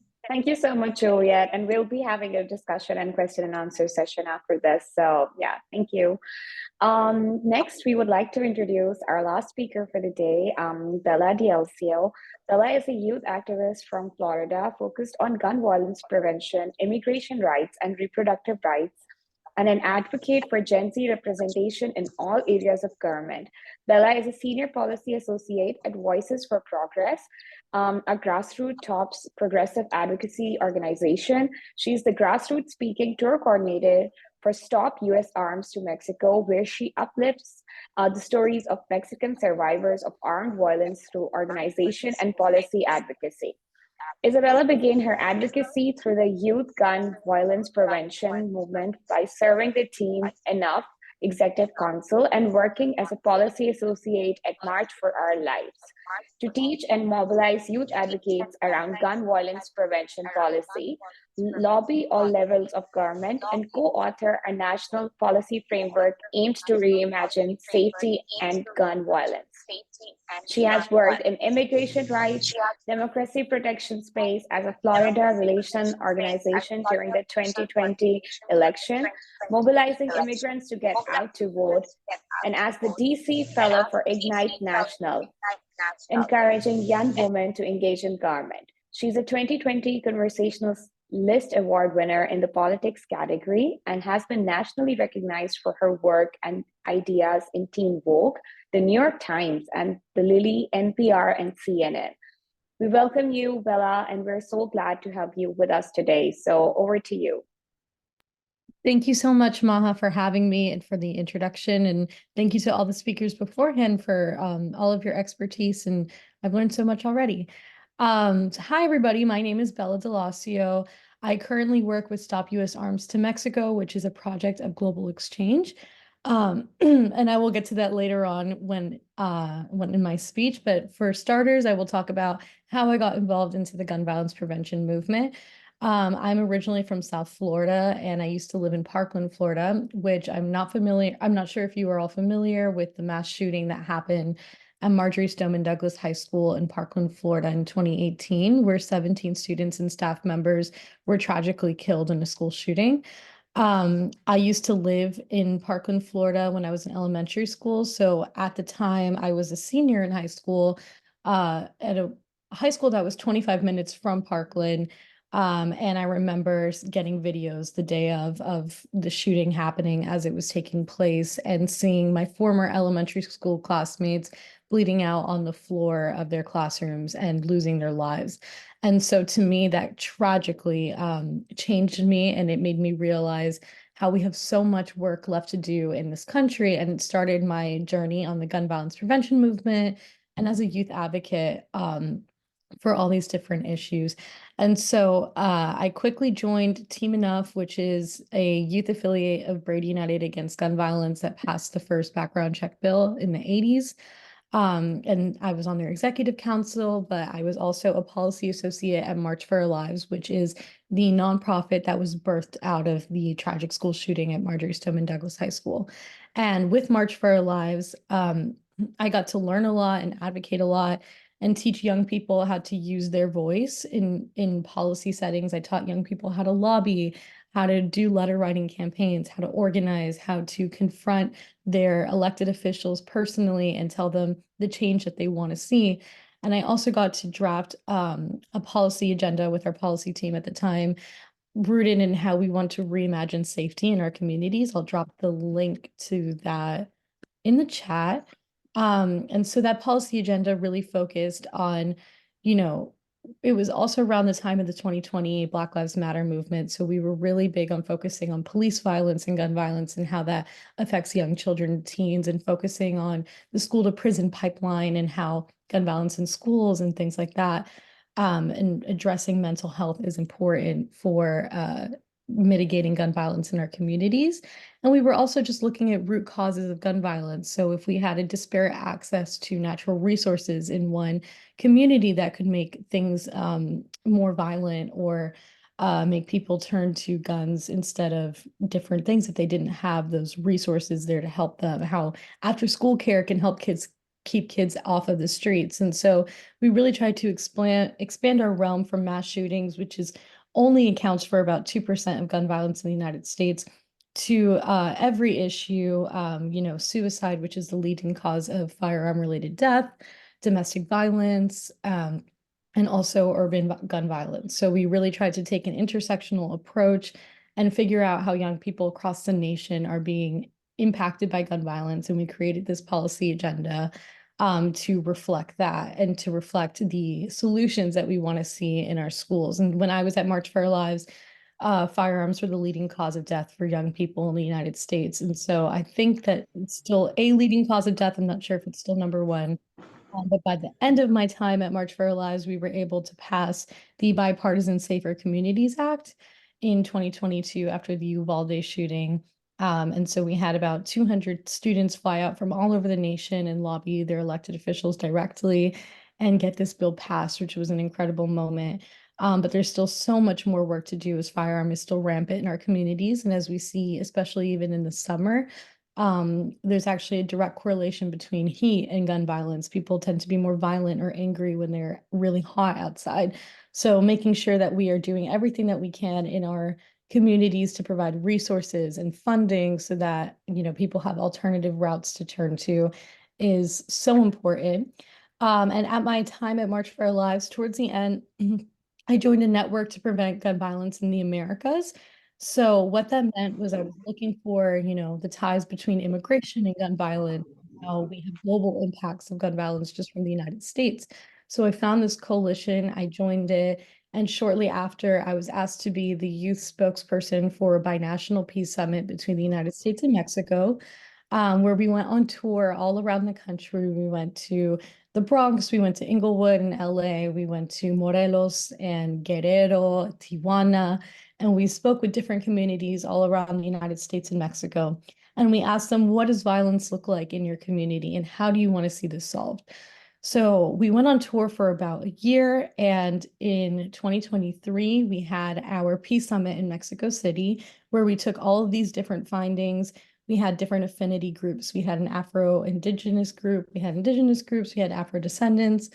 you so much, Juliette. And we'll be having a discussion and question and answer session after this. So yeah, thank you. Next, we would like to introduce our last speaker for the day, Bella D'Alessio. Bella is a youth activist from Florida focused on gun violence prevention, immigration rights, and reproductive rights, and an advocate for Gen Z representation in all areas of government. Bella is a senior policy associate at Voices for Progress, a grassroots tops progressive advocacy organization. She's the grassroots speaking tour coordinator for Stop US Arms to Mexico, where she uplifts the stories of Mexican survivors of armed violence through organization and policy advocacy. Isabella began her advocacy through the Youth Gun Violence Prevention movement by serving the team Enough Executive Council and working as a policy associate at March for Our Lives to teach and mobilize youth advocates around gun violence prevention policy, lobby all levels of government, and co-author a national policy framework aimed to reimagine safety and gun violence. She has worked in immigration rights, democracy protection space as a Florida relation organization during the 2020 election, mobilizing immigrants to get out to vote, and as the DC Fellow for Ignite National, encouraging young women to engage in government. She's a 2020 Conversationalist List Award winner in the politics category and has been nationally recognized for her work and ideas in Teen Vogue, the New York Times, and the Lilly, NPR, and CNN. We welcome you, Bella, and we're so glad to have you with us today. So over to you. Thank you so much, Maha, for having me and for the introduction. And thank you to all the speakers beforehand for all of your expertise. And I've learned so much already. Hi, everybody. My name is Bella D'Alessio. I currently work with Stop US Arms to Mexico, which is a project of global exchange. And I will get to that later on when in my speech. But for starters, I will talk about how I got involved into the gun violence prevention movement. I'm originally from South Florida, and I used to live in Parkland, Florida, which I'm not sure if you are all familiar with the mass shooting that happened at Marjorie Stoneman Douglas High School in Parkland, Florida in 2018, where 17 students and staff members were tragically killed in a school shooting. I used to live in Parkland, Florida when I was in elementary school. So at the time I was a senior in high school, at a high school that was 25 minutes from Parkland. And I remember getting videos the day of the shooting happening as it was taking place and seeing my former elementary school classmates bleeding out on the floor of their classrooms and losing their lives. And so to me, that tragically changed me, and it made me realize how we have so much work left to do in this country. And it started my journey on the gun violence prevention movement and as a youth advocate for all these different issues. And so I quickly joined Team Enough, which is a youth affiliate of Brady United Against Gun Violence that passed the first background check bill in the 80s. And I was on their executive council, but I was also a policy associate at March for Our Lives, which is the nonprofit that was birthed out of the tragic school shooting at Marjory Stoneman Douglas High School. And with March for Our Lives, I got to learn a lot and advocate a lot and teach young people how to use their voice in policy settings. I taught young people how to lobby, how to do letter writing campaigns, how to organize, how to confront their elected officials personally and tell them the change that they want to see. And I also got to draft a policy agenda with our policy team at the time, rooted in how we want to reimagine safety in our communities. I'll drop the link to that in the chat. And so that policy agenda really focused on, it was also around the time of the 2020 Black Lives Matter movement. So we were really big on focusing on police violence and gun violence and how that affects young children and teens, and focusing on the school to prison pipeline and how gun violence in schools and things like that. And addressing mental health is important for mitigating gun violence in our communities. And we were also just looking at root causes of gun violence. So if we had a disparate access to natural resources in one community, that could make things more violent, or make people turn to guns instead of different things if they didn't have those resources there to help them, how after school care can help keep kids off of the streets. And so we really tried to expand our realm from mass shootings, which is only accounts for about 2% of gun violence in the United States, to every issue, suicide, which is the leading cause of firearm-related death, domestic violence, and also urban gun violence. So we really tried to take an intersectional approach and figure out how young people across the nation are being impacted by gun violence. And we created this policy agenda to reflect that and to reflect the solutions that we want to see in our schools. And when I was at March for Our Lives, firearms were the leading cause of death for young people in the United States. And so I think that it's still a leading cause of death. I'm not sure if it's still number one. But by the end of my time at March for Our Lives, we were able to pass the Bipartisan Safer Communities Act in 2022 after the Uvalde shooting. And so we had about 200 students fly out from all over the nation and lobby their elected officials directly and get this bill passed, which was an incredible moment. But there's still so much more work to do, as firearm is still rampant in our communities. And as we see, especially even in the summer, there's actually a direct correlation between heat and gun violence. People tend to be more violent or angry when they're really hot outside. So making sure that we are doing everything that we can in our communities to provide resources and funding so that, people have alternative routes to turn to is so important. And at my time at March for Our Lives, towards the end, I joined a network to prevent gun violence in the Americas. So what that meant was I was looking for, the ties between immigration and gun violence, how we have global impacts of gun violence just from the United States. So I found this coalition, I joined it, and shortly after, I was asked to be the youth spokesperson for a binational peace summit between the United States and Mexico, where we went on tour all around the country. We went to the Bronx, we went to Inglewood and LA, we went to Morelos and Guerrero, Tijuana, and we spoke with different communities all around the United States and Mexico. And we asked them, what does violence look like in your community and how do you want to see this solved? So we went on tour for about a year, and in 2023, we had our Peace Summit in Mexico City, where we took all of these different findings. We had different affinity groups. We had an Afro-Indigenous group, we had Indigenous groups, we had Afro-descendants,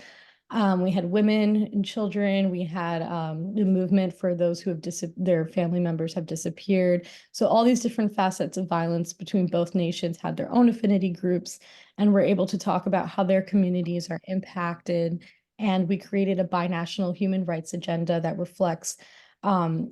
we had women and children, we had the movement for those who have their family members have disappeared. So all these different facets of violence between both nations had their own affinity groups, and were able to talk about how their communities are impacted. And we created a binational human rights agenda that reflects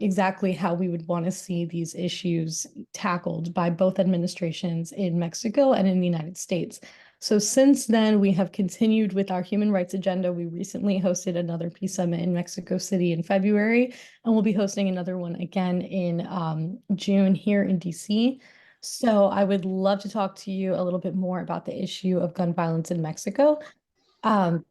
exactly how we would want to see these issues tackled by both administrations in Mexico and in the United States. So since then, we have continued with our human rights agenda. We recently hosted another Peace Summit in Mexico City in February, and we'll be hosting another one again in June here in DC. So I would love to talk to you a little bit more about the issue of gun violence in Mexico. The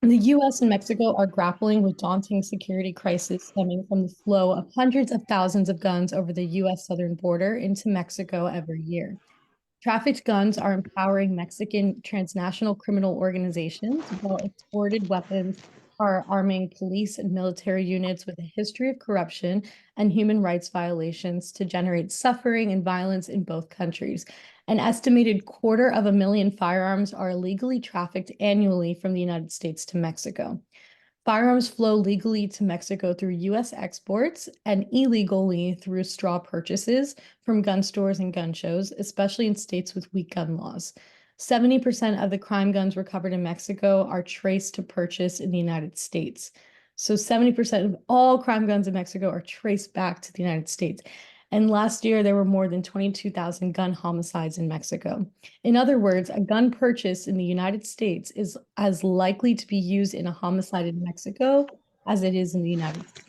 US and Mexico are grappling with daunting security crisis stemming from the flow of hundreds of thousands of guns over the US southern border into Mexico every year. Trafficked guns are empowering Mexican transnational criminal organizations, while exported weapons are arming police and military units with a history of corruption and human rights violations to generate suffering and violence in both countries. An estimated 250,000 firearms are illegally trafficked annually from the United States to Mexico. Firearms flow legally to Mexico through US exports and illegally through straw purchases from gun stores and gun shows, especially in states with weak gun laws. 70% of the crime guns recovered in Mexico are traced to purchase in the United States. So 70% of all crime guns in Mexico are traced back to the United States. And last year, there were more than 22,000 gun homicides in Mexico. In other words, a gun purchased in the United States is as likely to be used in a homicide in Mexico as it is in the United States.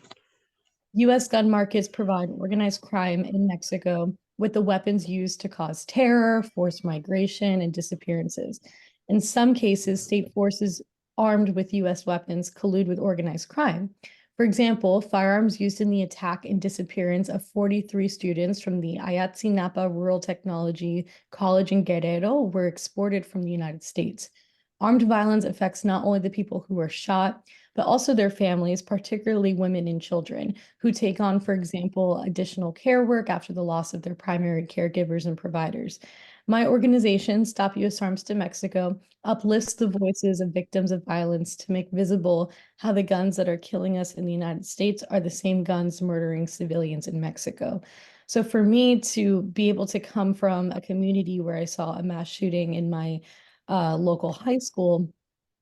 US gun markets provide organized crime in Mexico with the weapons used to cause terror, forced migration, and disappearances. In some cases, state forces armed with US weapons collude with organized crime. For example, firearms used in the attack and disappearance of 43 students from the Ayotzinapa Rural Technology College in Guerrero were exported from the United States. Armed violence affects not only the people who are shot, but also their families, particularly women and children, who take on, for example, additional care work after the loss of their primary caregivers and providers. My organization, Stop U.S. Arms to Mexico, uplifts the voices of victims of violence to make visible how the guns that are killing us in the United States are the same guns murdering civilians in Mexico. So for me to be able to come from a community where I saw a mass shooting in my local high school,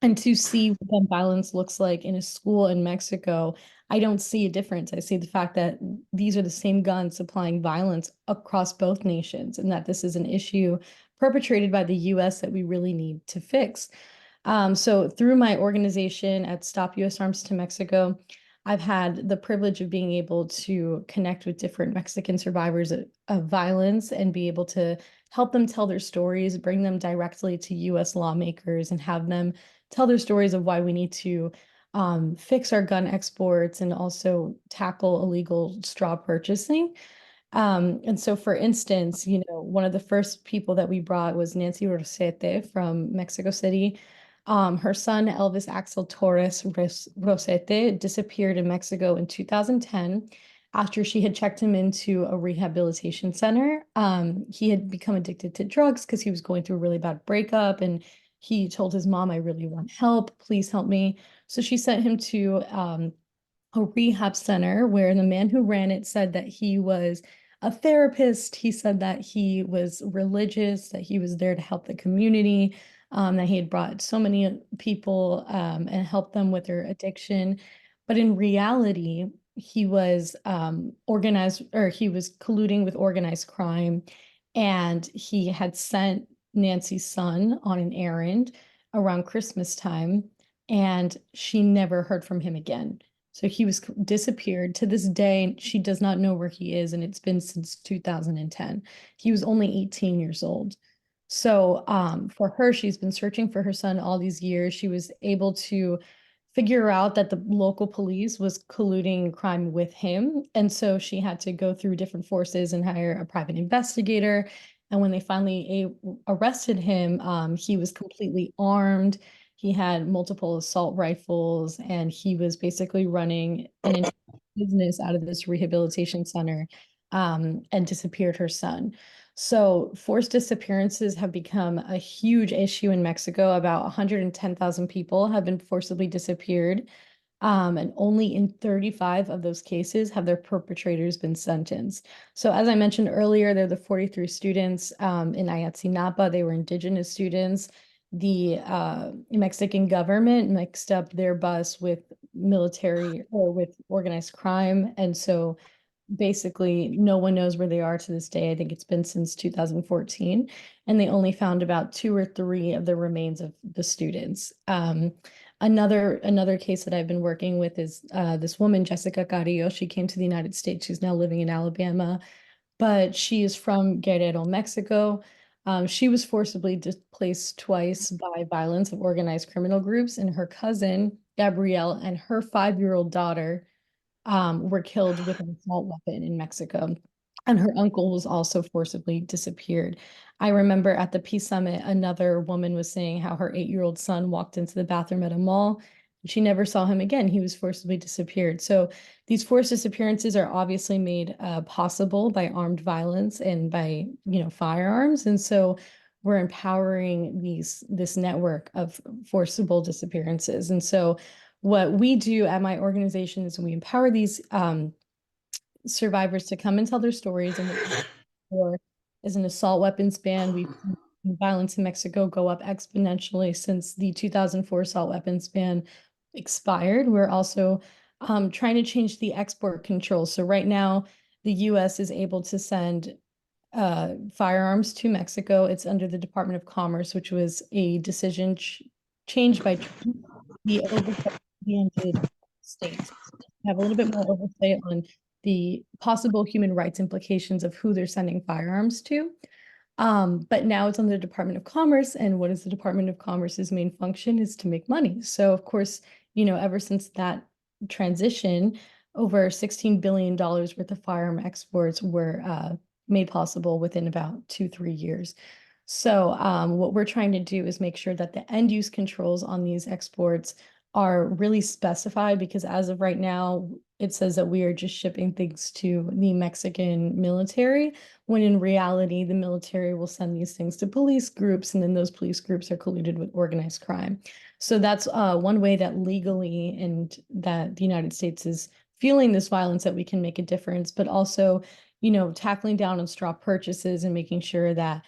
and to see what gun violence looks like in a school in Mexico, I don't see a difference. I see the fact that these are the same guns supplying violence across both nations, and that this is an issue perpetrated by the US that we really need to fix. So through my organization at Stop U.S. Arms to Mexico, I've had the privilege of being able to connect with different Mexican survivors of violence and be able to help them tell their stories, bring them directly to US lawmakers, and have them tell their stories of why we need to fix our gun exports and also tackle illegal straw purchasing. And so, for instance, one of the first people that we brought was Nancy Rosete from Mexico City. Her son, Elvis Axel Torres Rosete, disappeared in Mexico in 2010 after she had checked him into a rehabilitation center. He had become addicted to drugs because he was going through a really bad breakup, and he told his mom, "I really want help, please help me." So she sent him to a rehab center where the man who ran it said that he was a therapist. He said that he was religious, that he was there to help the community, that he had brought so many people and helped them with their addiction. But in reality, he was he was colluding with organized crime, and he had sent Nancy's son on an errand around Christmas time, and she never heard from him again. So he was disappeared. To this day, she does not know where he is, and it's been since 2010. He was only 18 years old. So for her, she's been searching for her son all these years. She was able to figure out that the local police was colluding crime with him. And so she had to go through different forces and hire a private investigator. And when they finally arrested him, he was completely armed. He had multiple assault rifles, and he was basically running an entire business out of this rehabilitation center and disappeared her son. So forced disappearances have become a huge issue in Mexico. About 110,000 people have been forcibly disappeared. And only in 35 of those cases have their perpetrators been sentenced. So as I mentioned earlier, they're the 43 students in Ayotzinapa. They were indigenous students. The Mexican government mixed up their bus with military or with organized crime. And so basically no one knows where they are to this day. I think it's been since 2014, and they only found about 2 or 3 of the remains of the students. Another case that I've been working with is this woman, Jessica Carrillo. She came to the United States. She's now living in Alabama, but she is from Guerrero, Mexico. She was forcibly displaced twice by violence of organized criminal groups, and her cousin, Gabrielle, and her 5-year-old daughter were killed with an assault weapon in Mexico. And her uncle was also forcibly disappeared. I remember at the Peace Summit, another woman was saying how her 8-year-old son walked into the bathroom at a mall. She never saw him again. He was forcibly disappeared. So these forced disappearances are obviously made possible by armed violence and by, firearms. And so we're empowering this network of forcible disappearances. And so what we do at my organization is we empower these survivors to come and tell their stories. And or is an assault weapons ban. We've seen violence in Mexico go up exponentially since the 2004 assault weapons ban expired. We're also trying to change the export controls. So right now, the US is able to send firearms to Mexico. It's under the Department of Commerce, which was a decision changed by Trump. The oversight of the United States have a little bit more oversight on the possible human rights implications of who they're sending firearms to. But now it's under the Department of Commerce, and what is the Department of Commerce's main function is to make money. So of course, ever since that transition, over $16 billion worth of firearm exports were made possible within about 2-3 years. So what we're trying to do is make sure that the end use controls on these exports are really specified, because as of right now, it says that we are just shipping things to the Mexican military, when in reality, the military will send these things to police groups, and then those police groups are colluded with organized crime. So that's one way that legally and that the United States is feeling this violence, that we can make a difference, but also, tackling down on straw purchases and making sure that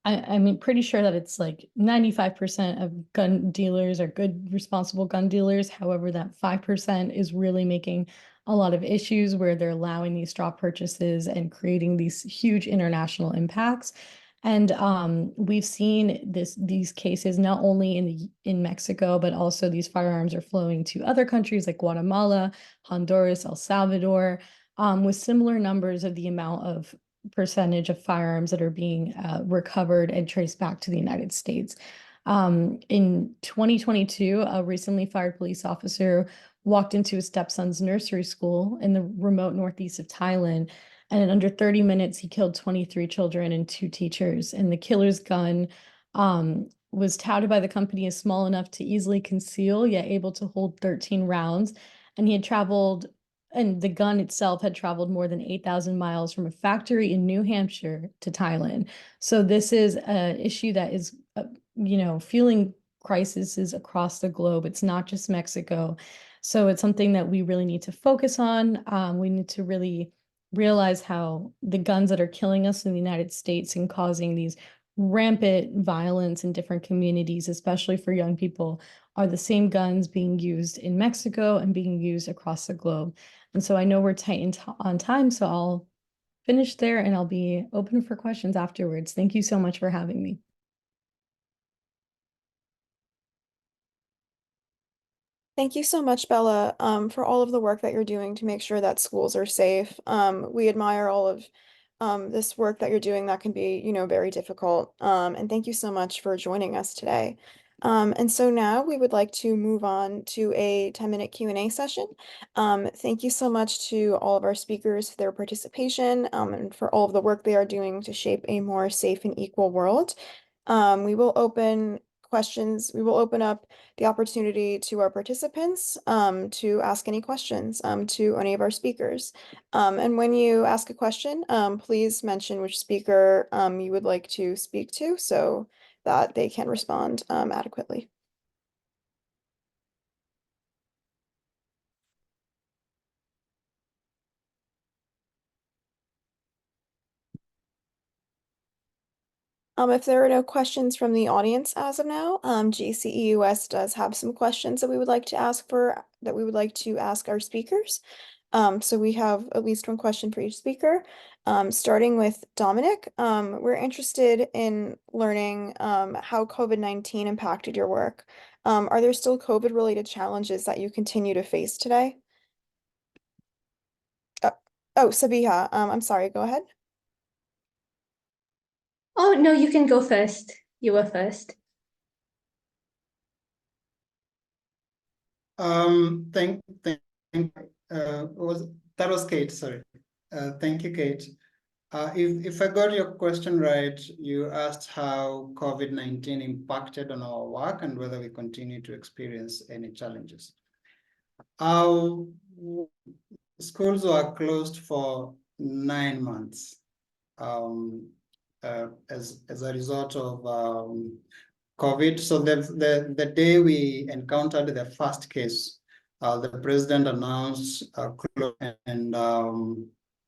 I'm pretty sure that it's like 95% of gun dealers are good, responsible gun dealers. However, that 5% is really making a lot of issues where they're allowing these straw purchases and creating these huge international impacts. And we've seen these cases not only in Mexico, but also these firearms are flowing to other countries like Guatemala, Honduras, El Salvador, with similar numbers of the amount of percentage of firearms that are being recovered and traced back to the United States. In 2022, a recently fired police officer walked into his stepson's nursery school in the remote northeast of Thailand, and in under 30 minutes, he killed 23 children and 2 teachers. And the killer's gun was touted by the company as small enough to easily conceal, yet able to hold 13 rounds. And he had traveled and the gun itself had traveled more than 8,000 miles from a factory in New Hampshire to Thailand. So this is an issue that is, feeling crises across the globe. It's not just Mexico. So it's something that we really need to focus on. We need to really realize how the guns that are killing us in the United States and causing these rampant violence in different communities, especially for young people, are the same guns being used in Mexico and being used across the globe. And so I know we're tight on time, so I'll finish there and I'll be open for questions afterwards. Thank you so much for having me. Thank you so much, Bella, for all of the work that you're doing to make sure that schools are safe. We admire all of this work that you're doing that can be, very difficult. And thank you so much for joining us today. And so now we would like to move on to a 10-minute Q&A session. Thank you so much to all of our speakers for their participation and for all of the work they are doing to shape a more safe and equal world. We will open up the opportunity to our participants to ask any questions to any of our speakers. And when you ask a question, please mention which speaker you would like to speak to so that they can respond adequately. If there are no questions from the audience as of now, GCE-US does have some questions that we would like to ask our speakers. So we have at least one question for each speaker. Starting with Dominic, we're interested in learning how COVID-19 impacted your work. Are there still COVID-related challenges that you continue to face today? Oh, Sabiha, I'm sorry, go ahead. Oh, no, you can go first. You were first. That was Kate, sorry. Thank you, Kate. If I got your question right, you asked how COVID-19 impacted on our work and whether we continue to experience any challenges. Our schools were closed for 9 months as a result of COVID. So the day we encountered the first case, the president announced and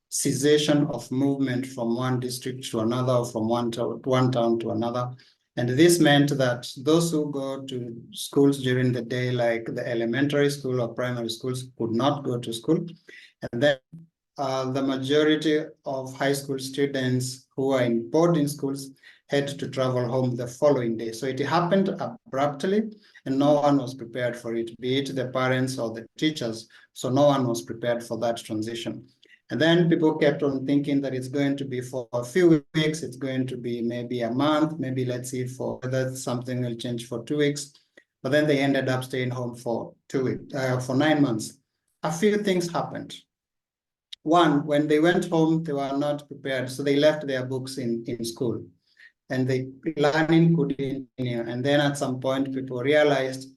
cessation of movement from one district to another, from one town to another. And this meant that those who go to schools during the day, like the elementary school or primary schools, could not go to school. And then the majority of high school students who are in boarding schools had to travel home the following day. So it happened abruptly and no one was prepared for it, be it the parents or the teachers. So no one was prepared for that transition. And then people kept on thinking that it's going to be for a few weeks, it's going to be maybe a month, maybe let's see for whether something will change for 2 weeks. But then they ended up staying home for 2 weeks, for 9 months. A few things happened. One, when they went home, they were not prepared. So they left their books in school and the learning could continue. And then at some point, people realized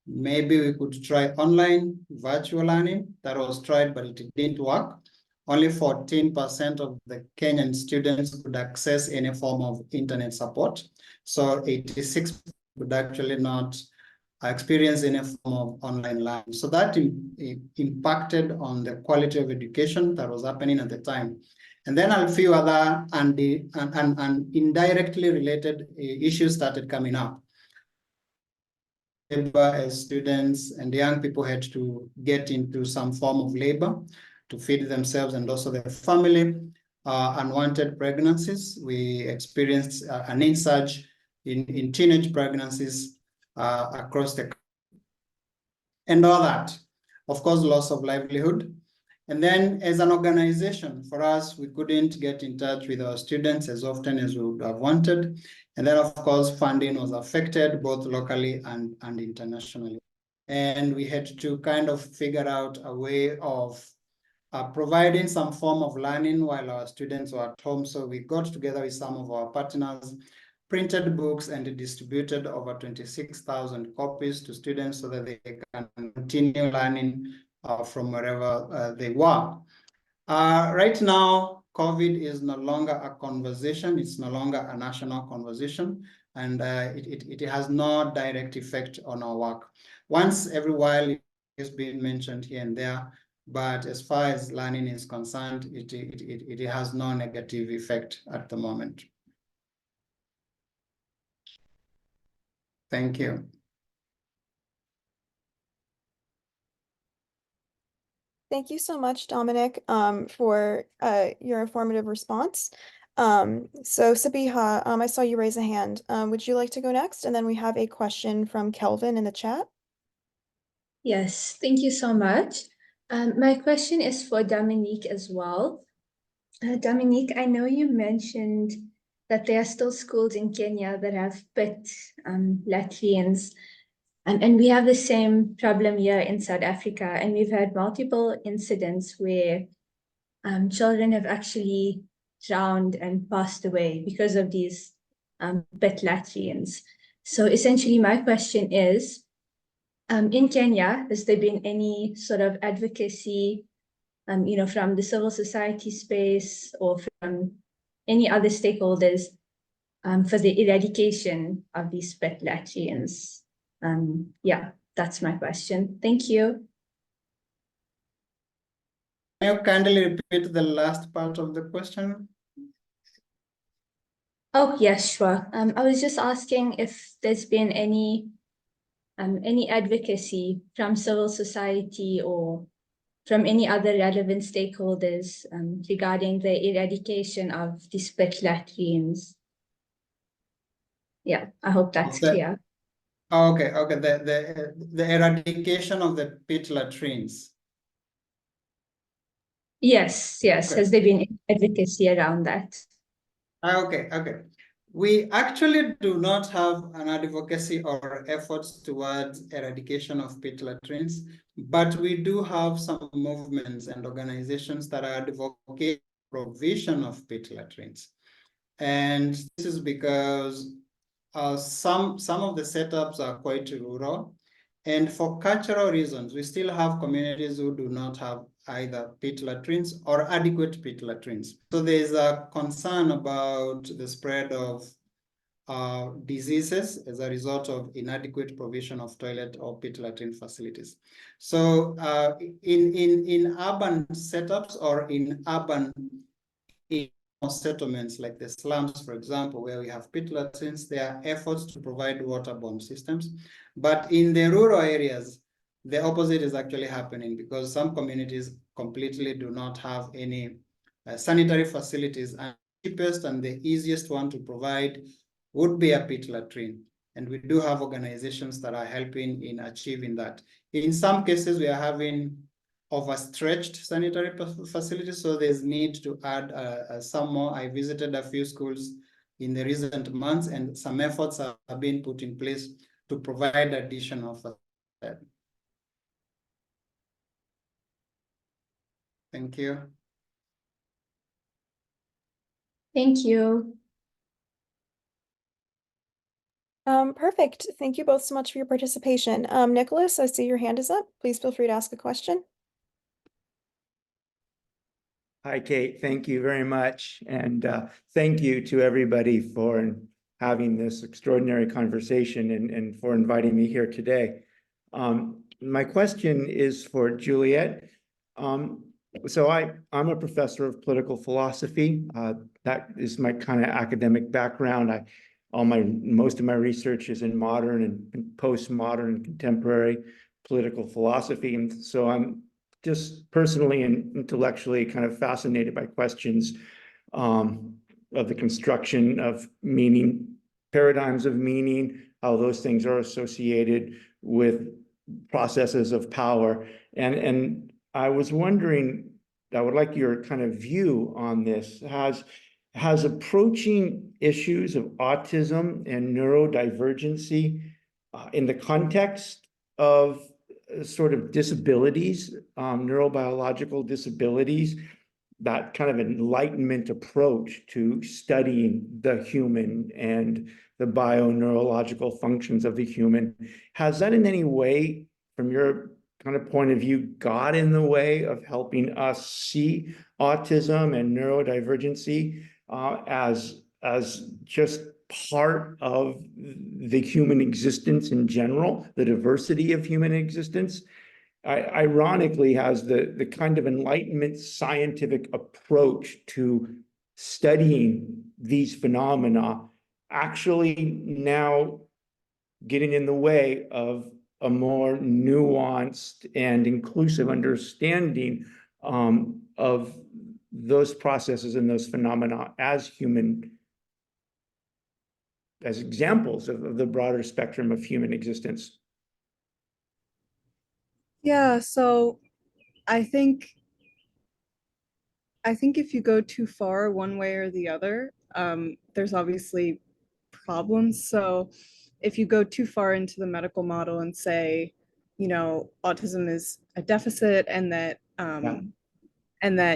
maybe we could try online virtual learning. That was tried, but it didn't work. Only 14% of the Kenyan students could access any form of internet support. So 86% could actually not experience any form of online learning. So that impacted on the quality of education that was happening at the time. And then a few other and indirectly related issues started coming up. As students and young people had to get into some form of labor to feed themselves and also their family. Unwanted pregnancies. We experienced an insurge in teenage pregnancies across the country. And all that. Of course, loss of livelihood. And then as an organization, for us, we couldn't get in touch with our students as often as we would have wanted. And then, of course, funding was affected both locally and internationally. And we had to kind of figure out a way of providing some form of learning while our students were at home. So we got together with some of our partners, printed books, and distributed over 26,000 copies to students so that they can continue learning from wherever they were. Right now, COVID is no longer a conversation. It's no longer a national conversation, and it has no direct effect on our work. Once every while, it's been mentioned here and there, but as far as learning is concerned, it has no negative effect at the moment. Thank you. Thank you so much, Dominic, for your informative response. So Sabiha, I saw you raise a hand. Would you like to go next? And then we have a question from Kelvin in the chat. Yes, thank you so much. My question is for Dominic as well. Dominic, I know you mentioned that there are still schools in Kenya that have pit latrines. And we have the same problem here in South Africa. And we've had multiple incidents where children have actually drowned and passed away because of these pit latrines. So essentially my question is, in Kenya, has there been any sort of advocacy, from the civil society space or from any other stakeholders for the eradication of these pit latrines? Yeah, that's my question. Thank you. Can you kindly repeat the last part of the question? Oh, yes, sure. I was just asking if there's been any advocacy from civil society or from any other relevant stakeholders regarding the eradication of these pit latrines. Yeah, I hope that's clear. Okay, the eradication of the pit latrines. Yes. Okay. Has there been advocacy around that? Okay. We actually do not have an advocacy or efforts towards eradication of pit latrines, but we do have some movements and organizations that are advocating provision of pit latrines. And this is because some of the setups are quite rural. And for cultural reasons, we still have communities who do not have either pit latrines or adequate pit latrines. So there's a concern about the spread of diseases as a result of inadequate provision of toilet or pit latrine facilities. So in urban setups or in urban settlements like the slums, for example, where we have pit latrines, there are efforts to provide waterborne systems. But in the rural areas, the opposite is actually happening because some communities completely do not have any sanitary facilities. And the cheapest and the easiest one to provide would be a pit latrine. And we do have organizations that are helping in achieving that. In some cases, we are having overstretched sanitary facilities, so there's need to add some more. I visited a few schools in the recent months, and some efforts are being put in place to provide additional facilities. Thank you. Thank you. Perfect. Thank you both so much for your participation. Nicholas, I see your hand is up. Please feel free to ask a question. Hi, Kate. Thank you very much. And thank you to everybody for having this extraordinary conversation and for inviting me here today. My question is for Juliette. So I'm a professor of political philosophy. That is my kind of academic background. Most of my research is in modern and postmodern and contemporary political philosophy. And so I'm just personally and intellectually kind of fascinated by questions of the construction of meaning, paradigms of meaning, how those things are associated with processes of power. And I was wondering, I would like your kind of view on this. Has approaching issues of autism and neurodivergency in the context of sort of disabilities, neurobiological disabilities, that kind of enlightenment approach to studying the human and the bio-neurological functions of the human, has that in any way, from your kind of point of view, got in the way of helping us see autism and neurodivergency as just part of the human existence in general, the diversity of human existence? Ironically, has the kind of Enlightenment scientific approach to studying these phenomena actually now getting in the way of a more nuanced and inclusive understanding of those processes and those phenomena as examples of the broader spectrum of human existence? Yeah, so I think if you go too far one way or the other, there's obviously problems. So if you go too far into the medical model and say, you know, autism is a deficit and that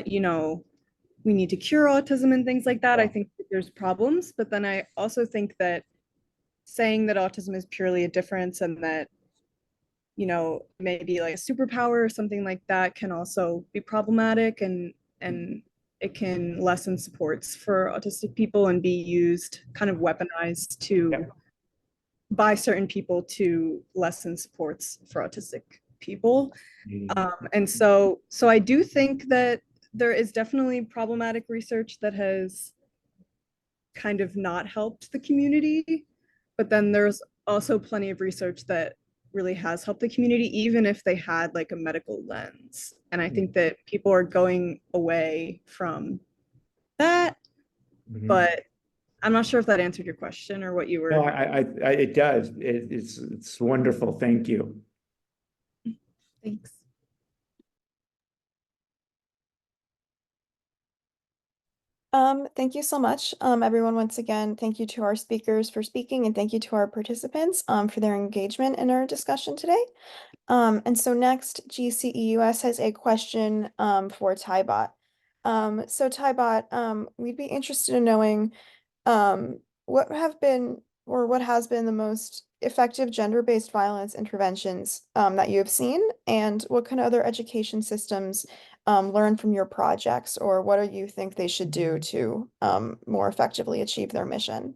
you know, we need to cure autism and things like that, I think that there's problems. But then I also think that saying that autism is purely a difference and that, you know, maybe like a superpower or something like that can also be problematic, and it can lessen supports for autistic people and be used, kind of weaponized to by certain people to lessen supports for autistic people. And so I do think that there is definitely problematic research that has kind of not helped the community, but then there's also plenty of research that really has helped the community, even if they had like a medical lens. And I think that people are going away from that, but I'm not sure if that answered your question or what you were. No, it does. It's wonderful. Thank you. Thanks. Thank you so much, everyone. Once again, thank you to our speakers for speaking, and thank you to our participants for their engagement in our discussion today. And so next, GCE-US has a question for Taibat. So Taibat, we'd be interested in knowing what has been the most effective gender-based violence interventions that you have seen, and what kind of other education systems learn from your projects, or what do you think they should do to more effectively achieve their mission?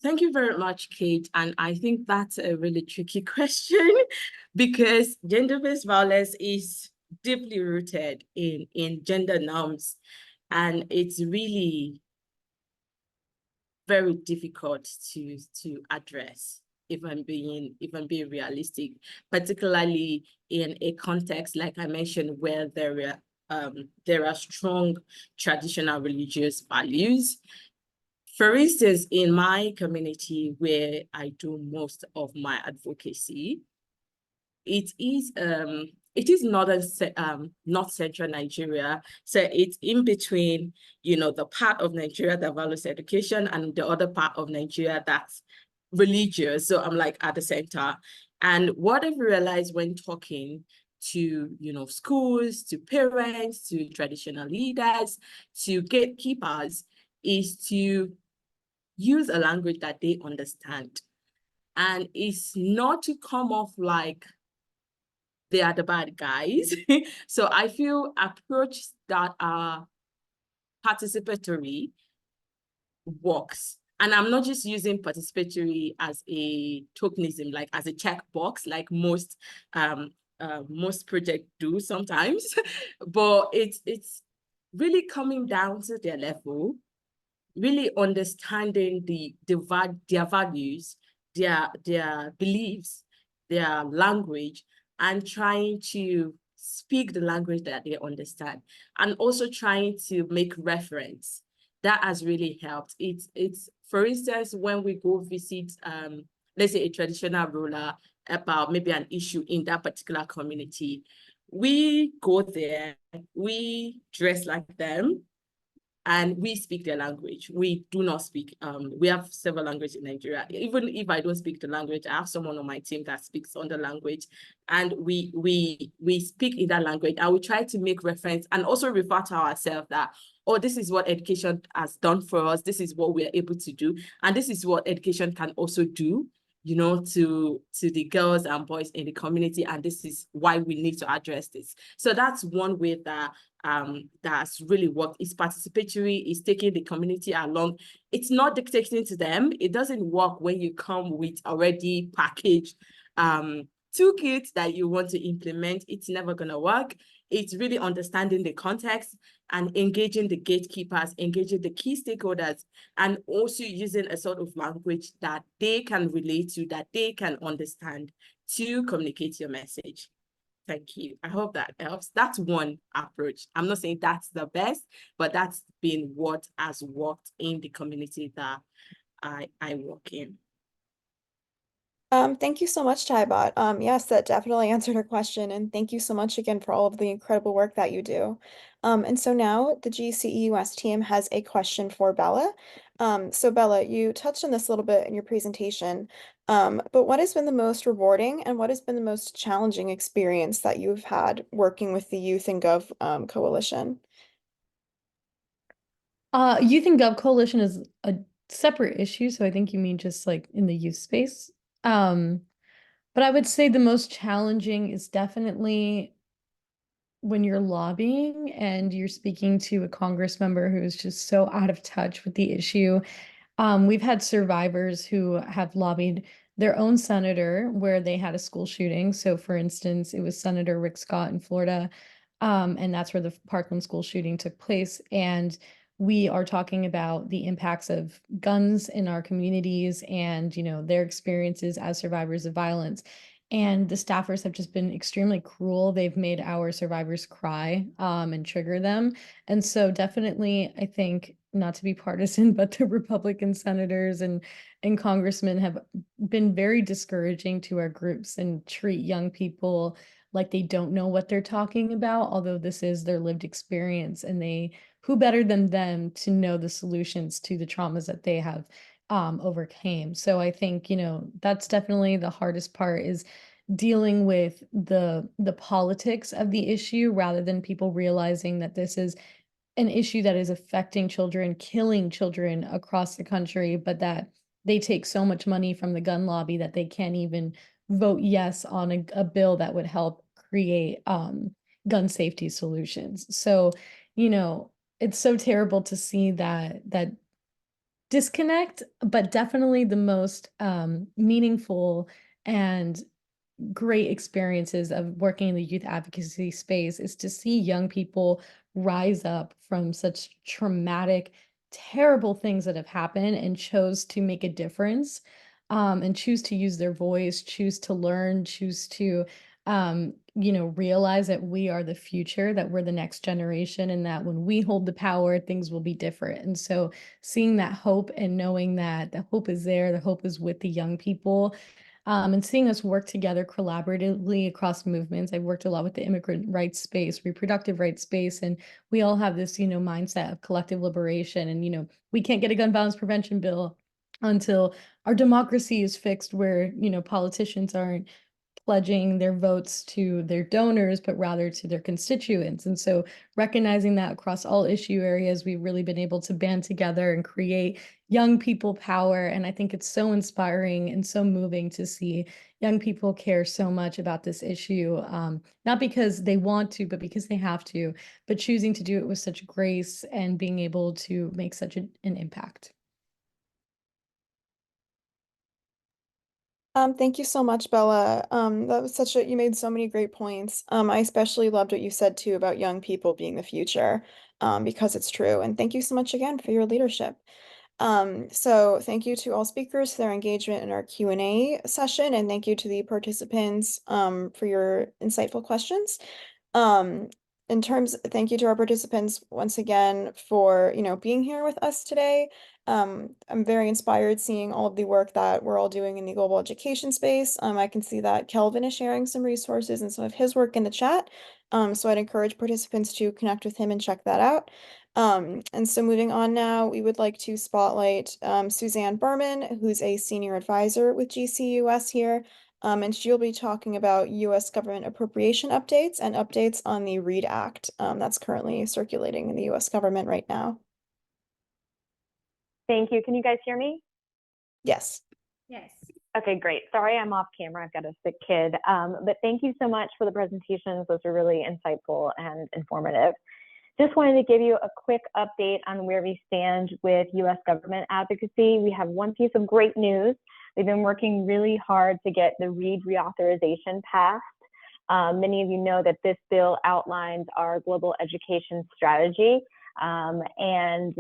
Thank you very much, Kate. And I think that's a really tricky question because gender-based violence is deeply rooted in gender norms. And it's really very difficult to address, if I'm being realistic, particularly in a context, like I mentioned, where there are strong traditional religious values. For instance, in my community where I do most of my advocacy, it is North Central Nigeria. So it's in between, the part of Nigeria that values education and the other part of Nigeria that's religious. So I'm like at the center. And what I've realized when talking to, schools, to parents, to traditional leaders, to gatekeepers, is to use a language that they understand. And it's not to come off like they are the bad guys. So I feel approaches that are participatory works. And I'm not just using participatory as a tokenism, like as a checkbox, like most projects do sometimes, but it's really coming down to their level, really understanding their values, their beliefs, their language, and trying to speak the language that they understand, and also trying to make reference. That has really helped. It's for instance, when we go visit, let's say a traditional ruler about maybe an issue in that particular community, we go there, we dress like them, and we speak their language. We do not speak, we have several languages in Nigeria. Even if I don't speak the language, I have someone on my team that speaks on the language, and we speak in that language, and we try to make reference and also refer to ourselves that, oh, this is what education has done for us, this is what we're able to do, and this is what education can also do, to the girls and boys in the community, and this is why we need to address this. So that's one way that that's really worked. It's participatory, it's taking the community along. It's not dictating to them. It doesn't work when you come with already packaged toolkits that you want to implement. It's never going to work. It's really understanding the context and engaging the gatekeepers, engaging the key stakeholders, and also using a sort of language that they can relate to, that they can understand, to communicate your message. Thank you. I hope that helps. That's one approach. I'm not saying that's the best, but that's been what has worked in the community that I work in. Thank you so much, Taibat. Yes, that definitely answered her question, and thank you so much again for all of the incredible work that you do. And so now the GCE-US team has a question for Bella. So Bella, you touched on this a little bit in your presentation, but what has been the most rewarding and what has been the most challenging experience that you've had working with the Youth in Gov Coalition? Youth in Gov Coalition is a separate issue, so I think you mean just like in the youth space. But I would say the most challenging is definitely when you're lobbying and you're speaking to a Congress member who's just so out of touch with the issue. We've had survivors who have lobbied their own senator where they had a school shooting. So for instance, it was Senator Rick Scott in Florida, and that's where the Parkland school shooting took place. And we are talking about the impacts of guns in our communities and, their experiences as survivors of violence. And the staffers have just been extremely cruel. They've made our survivors cry and trigger them. And so definitely, I think, not to be partisan, but the Republican senators and congressmen have been very discouraging to our groups and treat young people like they don't know what they're talking about, although this is their lived experience, and who better than them to know the solutions to the traumas that they have overcame. So I think, that's definitely the hardest part, is dealing with the politics of the issue rather than people realizing that this is an issue that is affecting children, killing children across the country, but that they take so much money from the gun lobby that they can't even vote yes on a bill that would help create gun safety solutions. So, it's so terrible to see that disconnect, but definitely the most meaningful and great experiences of working in the youth advocacy space is to see young people rise up from such traumatic, terrible things that have happened and chose to make a difference, and choose to use their voice, choose to learn, choose to realize that we are the future, that we're the next generation, and that when we hold the power, things will be different. And so seeing that hope and knowing that the hope is there, the hope is with the young people, and seeing us work together collaboratively across movements. I've worked a lot with the immigrant rights space, reproductive rights space, and we all have this, mindset of collective liberation. And, we can't get a gun violence prevention bill until our democracy is fixed, where, politicians aren't pledging their votes to their donors, but rather to their constituents. And so recognizing that across all issue areas, we've really been able to band together and create young people power. And I think it's so inspiring and so moving to see young people care so much about this issue, not because they want to, but because they have to, but choosing to do it with such grace and being able to make such an impact. Thank you so much, Bella. That was you made so many great points. I especially loved what you said too about young people being the future, because it's true. And thank you so much again for your leadership. So thank you to all speakers for their engagement in our Q&A session, and thank you to the participants, for your insightful questions. Thank you to our participants once again for, being here with us today. I'm very inspired seeing all of the work that we're all doing in the global education space. I can see that Kelvin is sharing some resources and some of his work in the chat. So I'd encourage participants to connect with him and check that out. And so moving on now, we would like to spotlight Suzanne Berman, who's a senior advisor with GCE-US here. And she'll be talking about US government appropriation updates and updates on the READ Act that's currently circulating in the US government right now. Thank you. Can you guys hear me? Yes. Yes. Okay, great. Sorry, I'm off camera. I've got a sick kid. But thank you so much for the presentations. Those are really insightful and informative. Just wanted to give you a quick update on where we stand with US government advocacy. We have one piece of great news. We've been working really hard to get the READ reauthorization passed. Many of you know that this bill outlines our global education strategy, and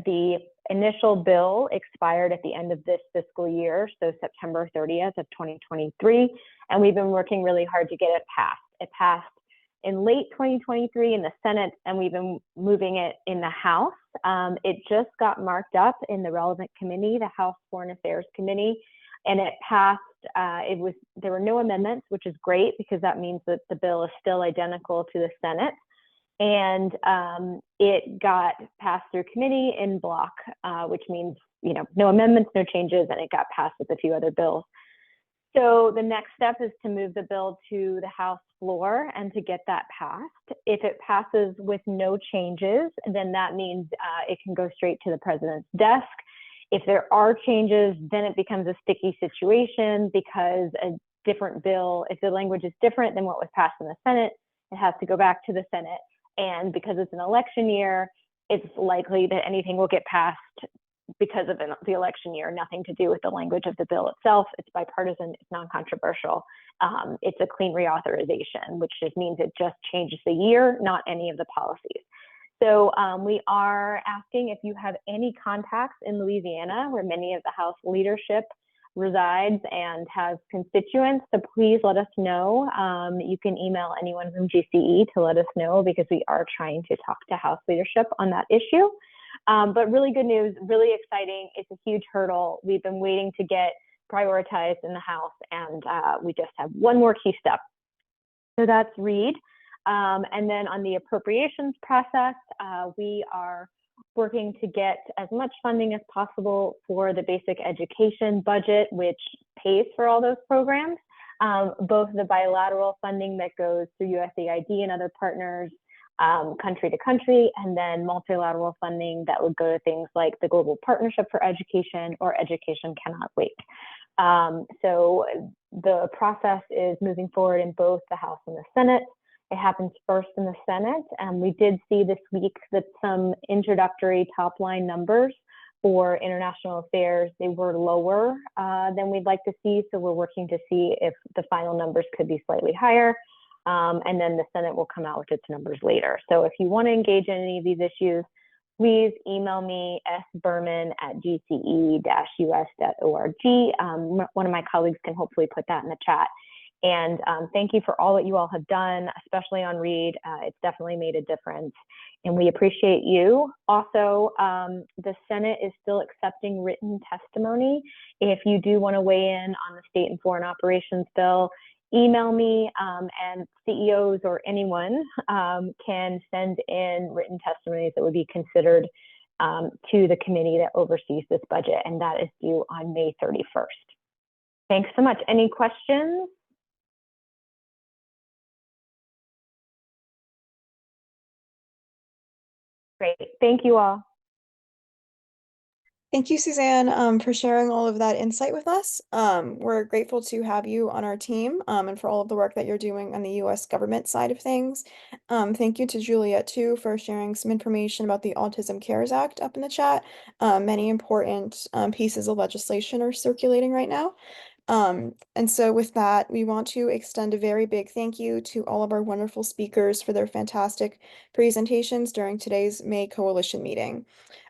the initial bill expired at the end of this fiscal year, so September 30th of 2023, and we've been working really hard to get it passed. It passed in late 2023 in the Senate, and we've been moving it in the House. It just got marked up in the relevant committee, the House Foreign Affairs Committee, and it passed. There were no amendments, which is great because that means that the bill is still identical to the Senate. And it got passed through committee in block, which means, no amendments, no changes, and it got passed with a few other bills. So the next step is to move the bill to the House floor and to get that passed. If it passes with no changes, then that means it can go straight to the president's desk. If there are changes, then it becomes a sticky situation because a different bill, if the language is different than what was passed in the Senate, it has to go back to the Senate. And because it's an election year, it's likely that anything will get passed because of the election year, nothing to do with the language of the bill itself. It's bipartisan, it's non-controversial. It's a clean reauthorization, which just means it just changes the year, not any of the policies. So we are asking if you have any contacts in Louisiana where many of the House leadership resides and has constituents, so please let us know. You can email anyone from GCE to let us know because we are trying to talk to House leadership on that issue. But really good news, really exciting. It's a huge hurdle. We've been waiting to get prioritized in the House, and we just have one more key step. So that's READ. And then on the appropriations process, we are working to get as much funding as possible for the basic education budget, which pays for all those programs, both the bilateral funding that goes through USAID and other partners, country to country, and then multilateral funding that would go to things like the Global Partnership for Education or Education Cannot Wait. So the process is moving forward in both the House and the Senate. It happens first in the Senate, and we did see this week that some introductory top-line numbers for international affairs, they were lower than we'd like to see, so we're working to see if the final numbers could be slightly higher, and then the Senate will come out with its numbers later. So if you want to engage in any of these issues, please email me, sberman@gce-us.org. One of my colleagues can hopefully put that in the chat. And thank you for all that you all have done, especially on READ. It's definitely made a difference, and we appreciate you. Also, the Senate is still accepting written testimony. If you do want to weigh in on the state and foreign operations bill, email me, and CEOs or anyone can send in written testimonies that would be considered to the committee that oversees this budget, and that is due on May 31st. Thanks so much. Any questions? Great, thank you all. Thank you, Suzanne, for sharing all of that insight with us. We're grateful to have you on our team, and for all of the work that you're doing on the U.S. government side of things. Thank you to Juliette, too, for sharing some information about the Autism Cares Act up in the chat. Many important pieces of legislation are circulating right now. And so with that, we want to extend a very big thank you to all of our wonderful speakers for their fantastic presentations during today's May Coalition meeting.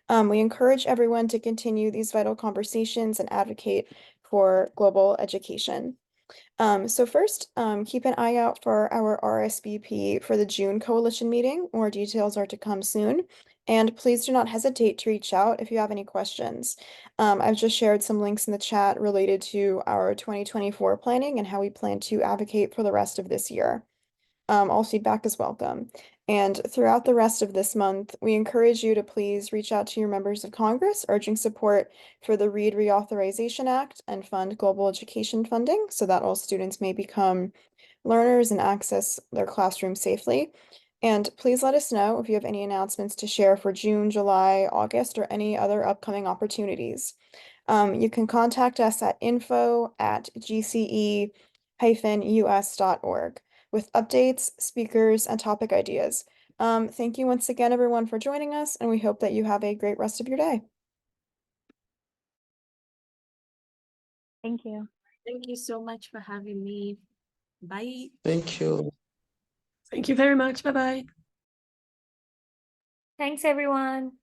We encourage everyone to continue these vital conversations and advocate for global education. So first, keep an eye out for our RSVP for the June Coalition meeting. More details are to come soon. And please do not hesitate to reach out if you have any questions. I've just shared some links in the chat related to our 2024 planning and how we plan to advocate for the rest of this year. All feedback is welcome. And throughout the rest of this month, we encourage you to please reach out to your members of Congress, urging support for the READ Reauthorization Act and fund global education funding so that all students may become learners and access their classroom safely. And please let us know if you have any announcements to share for June, July, August, or any other upcoming opportunities. You can contact us at info@gce-us.org. with updates, speakers, and topic ideas. Thank you once again, everyone, for joining us, and we hope that you have a great rest of your day. Thank you. Thank you so much for having me. Bye. Thank you. Thank you very much. Bye-bye. Thanks, everyone.